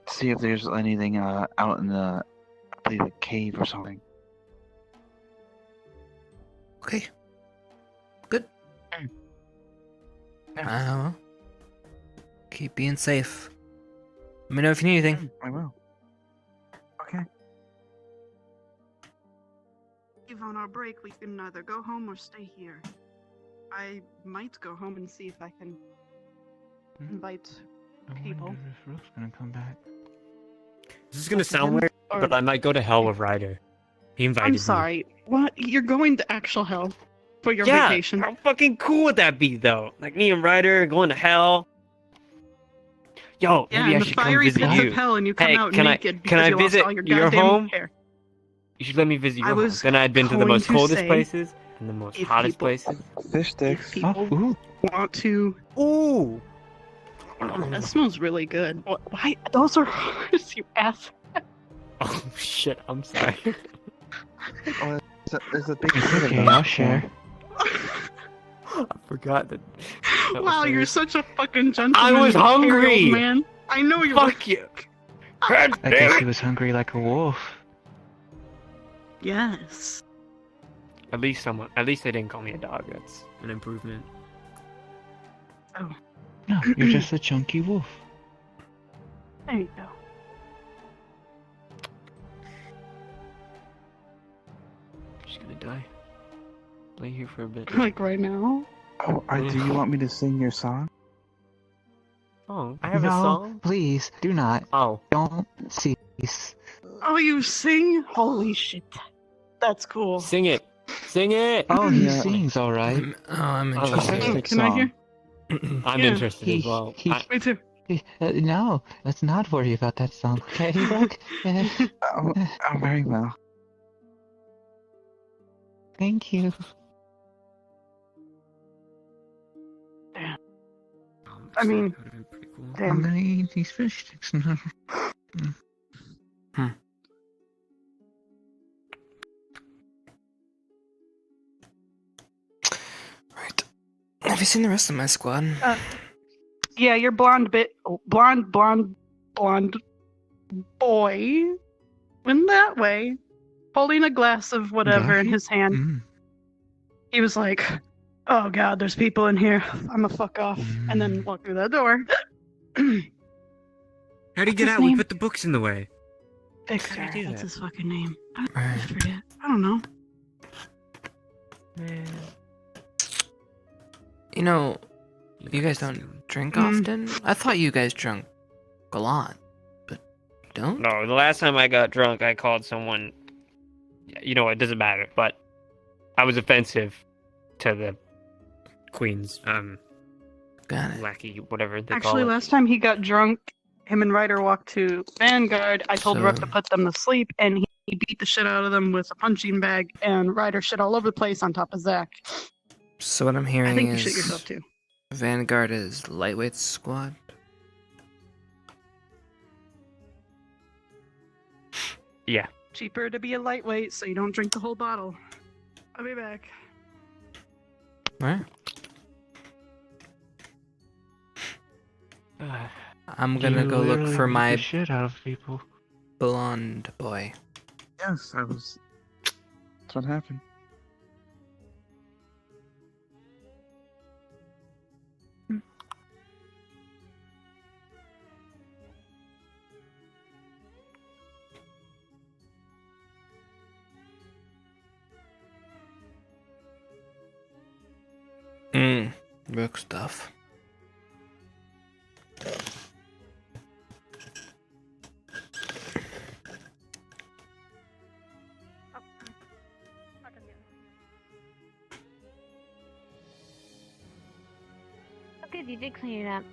see if there's anything out in the, I believe, a cave or something. Okay. Good. Well, keep being safe. Let me know if you need anything. I will. Okay. If on our break we can either go home or stay here. I might go home and see if I can invite people. If Rook's gonna come back. This is gonna sound weird, but I might go to hell with Ryder. He invited me. I'm sorry. What? You're going to actual hell for your Yeah, vacation? how fucking cool would that be, though? Like me and Ryder going to hell. Yo, Yeah, maybe I in the should come fiery visit pits you. of hell, and you come Hey, out can naked I because you visit lost all your your goddamn home? hair. You should let me visit your I home. was Then I'd been to the going most to coldest say, places and the most if hottest people- places. Fish sticks. People want to. Ooh. That smells really good. Why? Those are hers, you ass. Oh shit! I'm sorry. Oh, there's a big It's hit of okay, them. I'll share. I forgot that. that Wow, was you're hers. such a fucking gentleman. I was hairy old hungry. man. I know you. Fuck you. God I damn guess it. he was hungry like a wolf. Yes. At least they didn't call me a dog. That's an improvement. Oh. No, you're just a chunky wolf. There you go. She's gonna die. Lay here for a bit. Like right now. Oh, do you want me to sing your song? Oh, I have no, a song? Please, do not. Oh. Don't cease. Oh, you sing? Holy shit. That's cool. Sing it. Sing it. Oh, he Yeah. sings all right. I'm Oh, interested. Can I hear? I'm Yeah. interested as well. Me too. No, let's not worry about that song. Okay, look. I'm very well. Thank you. I mean, I'm damn. gonna eat these fish sticks now. Have you seen the rest of my squad? Yeah, your blonde blonde boy went that way, holding a glass of whatever in Daffy? his hand. He was like, "Oh God, there's people in here. I'ma fuck off," and then walked through that door. How'd he What's get his out? We name? put the books in the way. Victor, How'd he do that's that? his fucking name. I forget. I don't know. Man. You know, you guys don't drink often? I thought you guys drank a lot, but you don't? No, the last time I got drunk, I called someone. You know, it doesn't matter, but I was offensive to the Queen's Got it. lackey, whatever they Actually, call it. last time he got drunk, him and Ryder walked to Vanguard. I told Rook to put them to sleep, and he beat the shit out of them with a punching bag, and Ryder shit all over the place on top of Zach. So what I'm I hearing think you is shit yourself too. Vanguard is lightweight squad. Yeah. Cheaper to be a lightweight, so you don't drink the whole bottle. I'll be back. Right. I'm gonna You go look literally for beat my the shit out of people. blonde boy. Yes, that's what happened. Rook stuff. Oh, good, you did clean it up.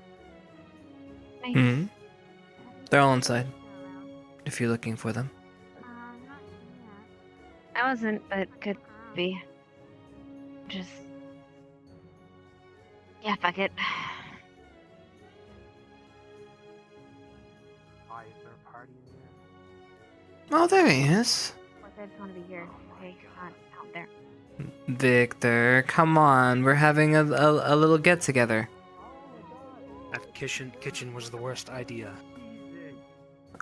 Nice. Hmm. They're all inside. If you're looking for them. I wasn't, but could be. Just. Yeah, fuck it. Why is there a party in here? Oh, there he is. I just want to be here. Okay, not out there. Victor, come on. We're having a little get together. That kitchen was the worst idea.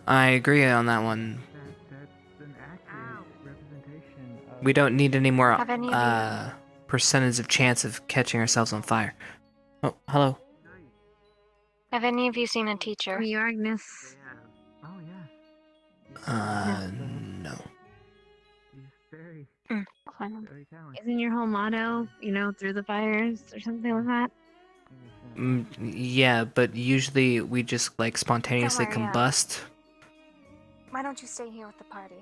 I agree on that one. That's an accurate representation of... We don't need any more Have any of you- percentage of chance of catching ourselves on fire. Oh, hello. Have any of you seen a teacher? Are you Agnes? Oh, yeah. No. He's very, I'll find them. very talented. Isn't your whole motto, through the fires or something like that? Yeah, but usually we just like spontaneously Don't worry, combust. Why don't you stay here with the party?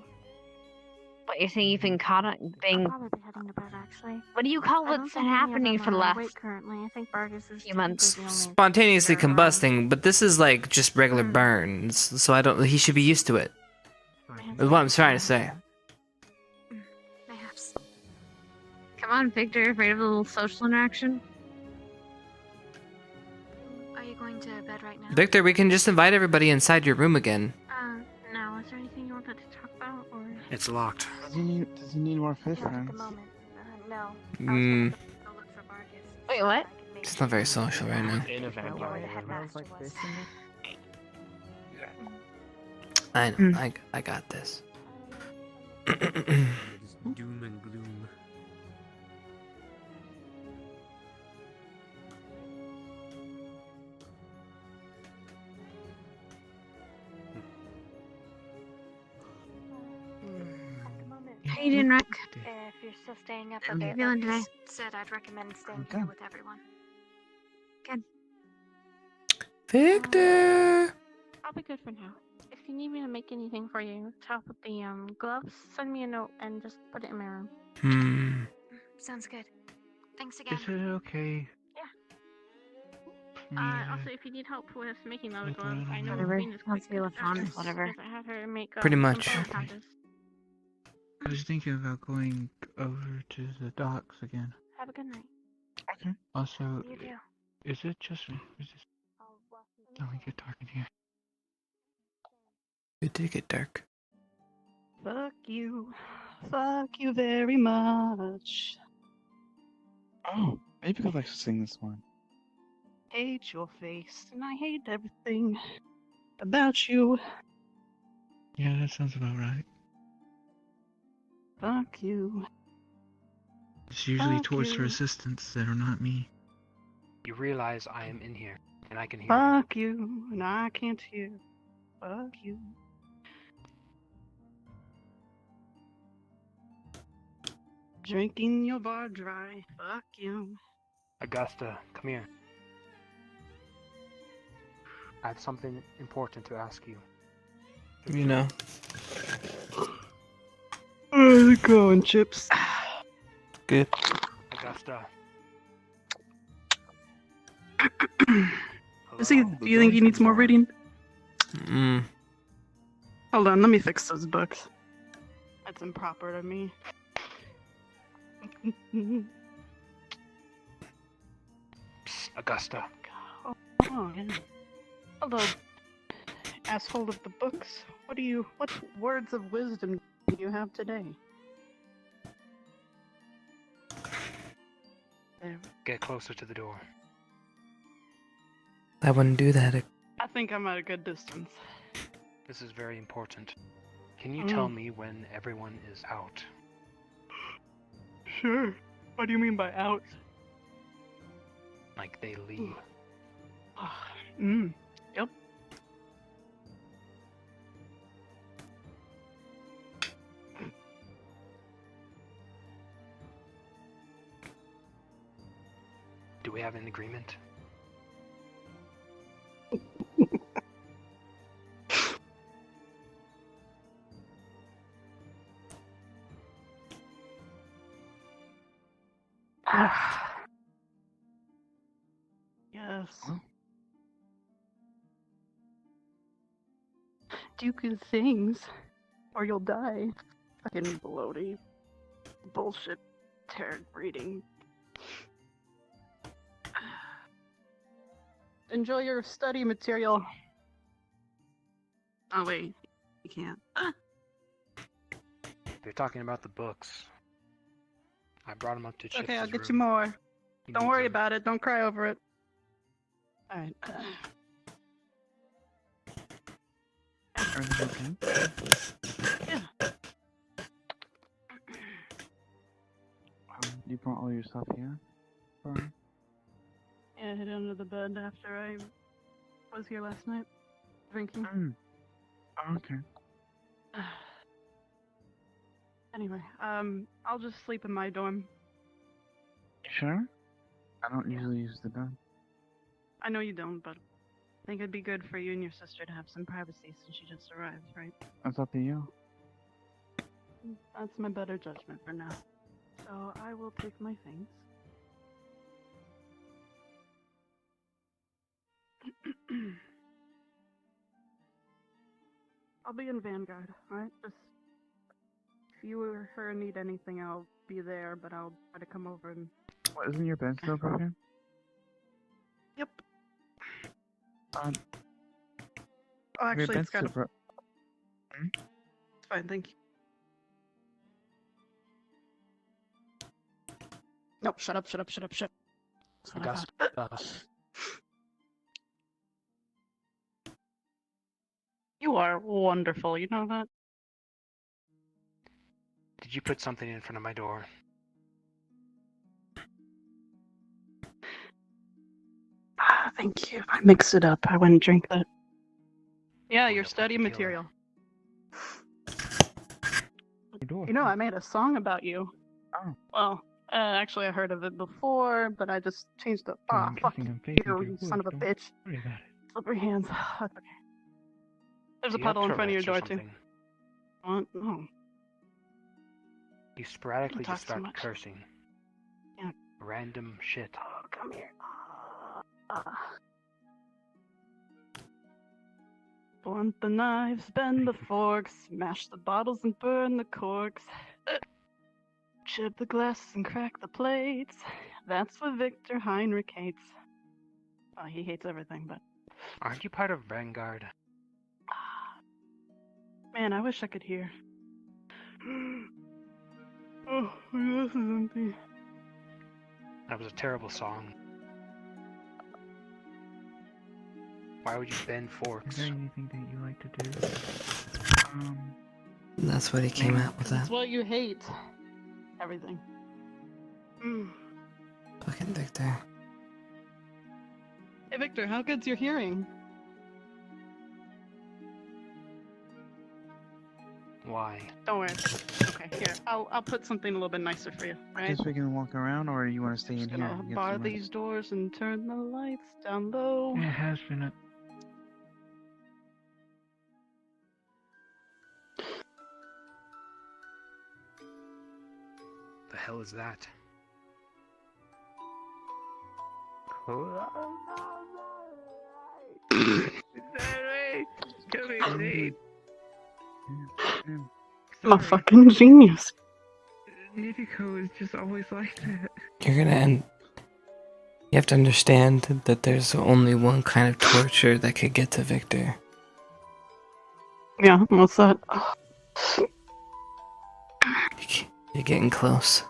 What, you're saying you've been caught on being... I'll probably be heading to bed, actually. What do you call I don't what's think any of happening them for the are last awake currently. I think Vargas is few months? technically the only Spontaneously teacher around. combusting, but this is like just regular burns, so I don't. He should be used to it. Is what I'm trying to say. Perhaps. Come on, Victor, afraid of a little social interaction? Are you going to bed right now? Victor, we can just invite everybody inside your room again. No, is there anything you wanted to talk about, or? It's locked. Does he need more fish Not at friends? the moment. No. Mm, I'll look for Vargas. Wait, what? it's not very social right now. In a Where vampire the room. headmaster was. I know. I got this. Doom and gloom. How you doing, Rick? If you're still staying up a I'm bit, feeling like you today. said, I'd recommend staying Okay. here with everyone. Good. Victor. I'll be good for now. If you need me to make anything for you to help with the gloves, send me a note and just put it in my room. Sounds good. Thanks again. Is it okay? Also, if you need help with making those Wait, gloves, I know Whatever. Queen is Once quick we with left on, practice, whatever. because I had her make Pretty much. some Okay. patches. I was thinking about going over to the docks again. Have a good night. Okay. Also, You do. is it just... Is this... Oh, we get dark in here. It did get dark. Fuck you. Fuck you very much. Oh, maybe I'd like to sing this one. Hate your face, and I hate everything about you. Yeah, that sounds about right. Fuck you. It's usually Fuck towards you. the resistance that are not me. You realize I am in here, and I can hear Fuck you, and I can't hear. Fuck you. Drinking your bar dry. Fuck you. Augusta, come here. I have something important to ask you. You know. How's it going, Chipz? Good. Augusta. Do you think he needs more reading? Mm. Hold on, let me fix those books. That's improper to me. Psst, Augusta. Oh, yeah. Hello, asshole of the books. What words of wisdom do you have today? There. Get closer to the door. I wouldn't do that. I think I'm at a good distance. This is very important. Can you tell me when everyone is out? Sure. What do you mean by out? Like they leave. Yep. Do Do we have an agreement? Yes. Do good things, or you'll die. Fucking bloaty bullshit, turd breeding. Enjoy your study material. Oh wait, you can't. They're talking about the books. I brought them up to Chipz' Okay, I'll get room. you more. He Don't needs worry them. about it. Don't cry over it. Alright. Everything okay? Yeah. You brought all your stuff here? Brian? Yeah, I hid under the bed after I was here last night, drinking. Oh, okay. Anyway, I'll just sleep in my dorm. Sure? I don't usually use the bed. I know you don't, but I think it'd be good for you and your sister to have some privacy since she just arrived, right? That's up to you. That's my better judgment for now. So I will take my things. I'll be in Vanguard, alright? Just if you or her need anything, I'll be there, but I'll try to come over and... What, isn't your bed still broken? Yep. Oh, actually, it's got a... Hmm? It's fine, thank you. Nope, shut up. I got You are wonderful, you know that? Did you put something in front of my door? Thank you. I mixed it up. I wouldn't drink that. Yeah, your study material. You know, I made a song about you. Oh. Well, actually, I heard of it before, but I just changed the. Ah, fuck you, you son of a bitch. Worry about it. Slippery hands. Okay. There's a Do you have puddle in front of your Tourette's or door, too. something? What? No. You sporadically Talk just so start much. cursing. Yeah. Random shit. Oh, come here. Blunt the knives, bend the forks, smash the bottles and burn the corks. Chip the glasses and crack the plates. That's what Victor Heinrich hates. Oh, he hates everything, but... Aren't you part of Vanguard? Man, I wish I could hear. Oh, my glass is empty. That was a terrible song. Why would you bend Is forks? there anything that you like to do? That's what he came out with That's that. what you hate. Everything. Fucking Victor. Hey, Victor, how good's your hearing? Why? Don't worry. Okay, here. I'll put something a little bit nicer for you, right? Just so we can walk around, or you want to stay in Just here? gonna and get bar some rest? these doors and turn the lights down low. It has been a... The hell is that? I'm a fucking genius. Nidiko is just always like that. You're gonna end. You have to understand that there's only one kind of torture that could get to Victor. Yeah, what's that? You're getting close.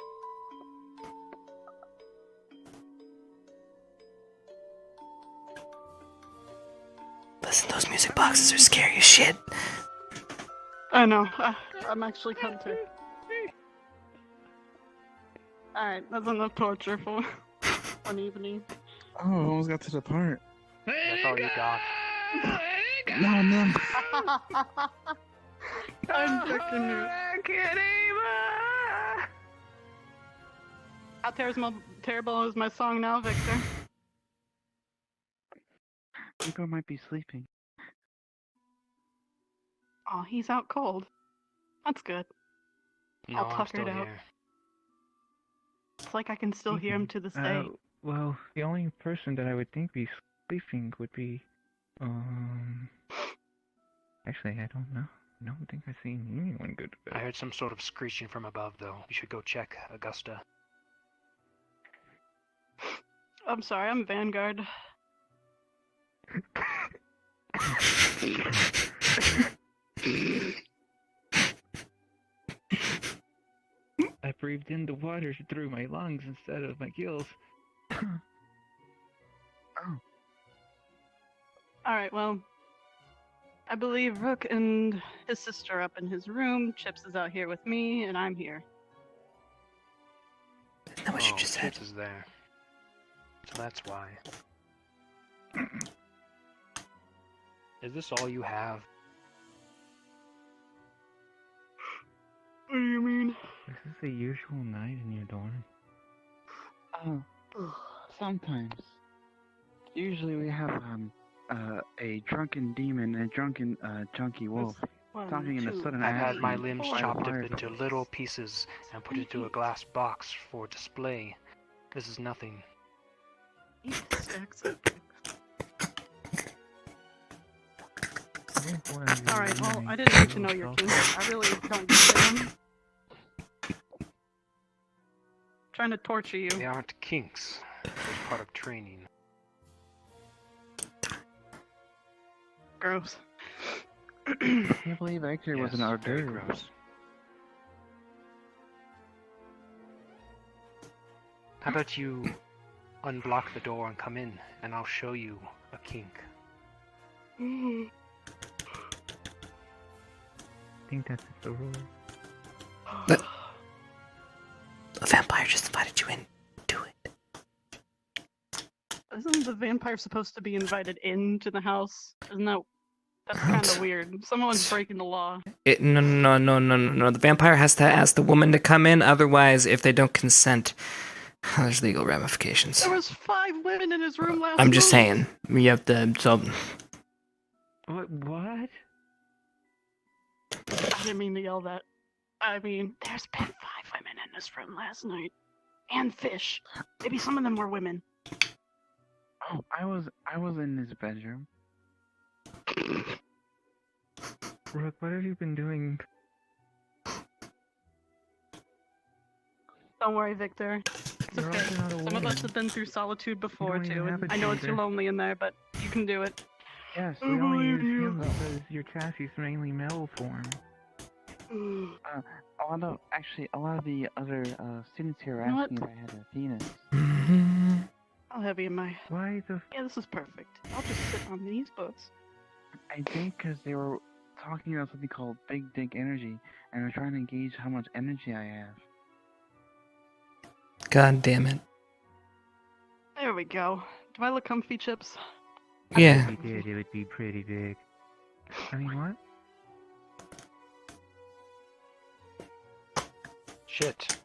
Listen, those music boxes are scary as shit. I know. I'm actually hunted. Alright, that's enough torture for one evening. Oh, I almost got to the part. That's all you got. No. I'm fucking new. How terrible is my song now, Victor? Igor might be sleeping. Oh, he's out cold. That's good. No, All I'm tuckered still out. here. It's like I can still hear him to this day. Well, the only person that I would think be sleeping would be, actually, I don't know. I don't think I've seen anyone go to I bed. heard some sort of screeching from above, though. You should go check, Augusta. I'm sorry, I'm Vanguard. I breathed in the water through my lungs instead of my gills. Alright, well, I believe Rook and his sister are up in his room, Chipz is out here with me, and I'm here. Isn't that what you just said? Chipz is there. So that's why. Is this all you have? What do you mean? Is this a usual night in your dorm? Sometimes. Usually we have, a drunken demon and a drunken, junkie wolf talking in the sudden I've had my acid limbs by the chopped up fireplace. into little pieces and put into a glass box for display. This is nothing. Alright, well, I didn't need to know your kinks. I really don't give them. Trying to torture you. They aren't kinks. It's part of training. Gross. I can't believe Hector was an hors very d'oeuvre. gross. How about you unblock the door and come in, and I'll show you a kink. I think that's the rule. The vampire just invited you in. Do it. Isn't the vampire supposed to be invited into the house? Isn't that... That's kind of weird. Someone's breaking the law. No. The vampire has to ask the woman to come in. Otherwise, if they don't consent, there's legal ramifications. There was 5 women in his room last I'm just month. saying. You have to. So. What? I didn't mean to yell that. I mean, there's been 5 women in this room last night. And fish. Maybe some of them were women. Oh, I was in his bedroom. Rook, what have you been doing? Don't worry, Victor. It's You're okay. also not a Some of woman. us have been through solitude before, don't even too. have And a I know it's too gender. lonely in there, but you can do it. Yes, I we only believe use you. him because your chassis is mainly metal form. A lot of the other students here were You know asking if I had a penis. How heavy am I? Why the? Yeah, this is perfect. I'll just sit on these books. I think because they were talking about something called big dick energy, and we're trying to gauge how much energy I have. God damn it. There we go. Do I look comfy, Chipz? Yeah. If you did, it would be pretty big. I mean, what? Shit.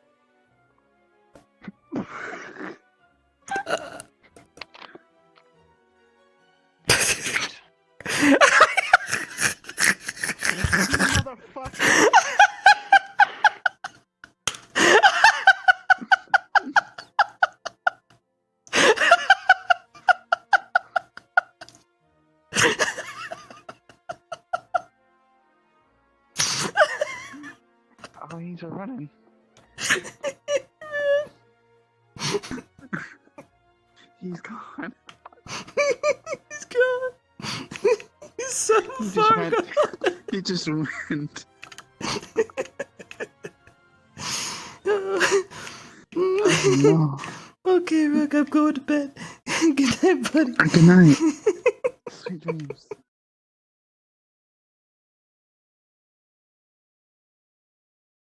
Motherfucker. Oh, he's running. He's gone. He's gone. He's so far gone. He just went. No. Okay, Rook, I'm going to bed. Good night, buddy. Good night. Sweet dreams.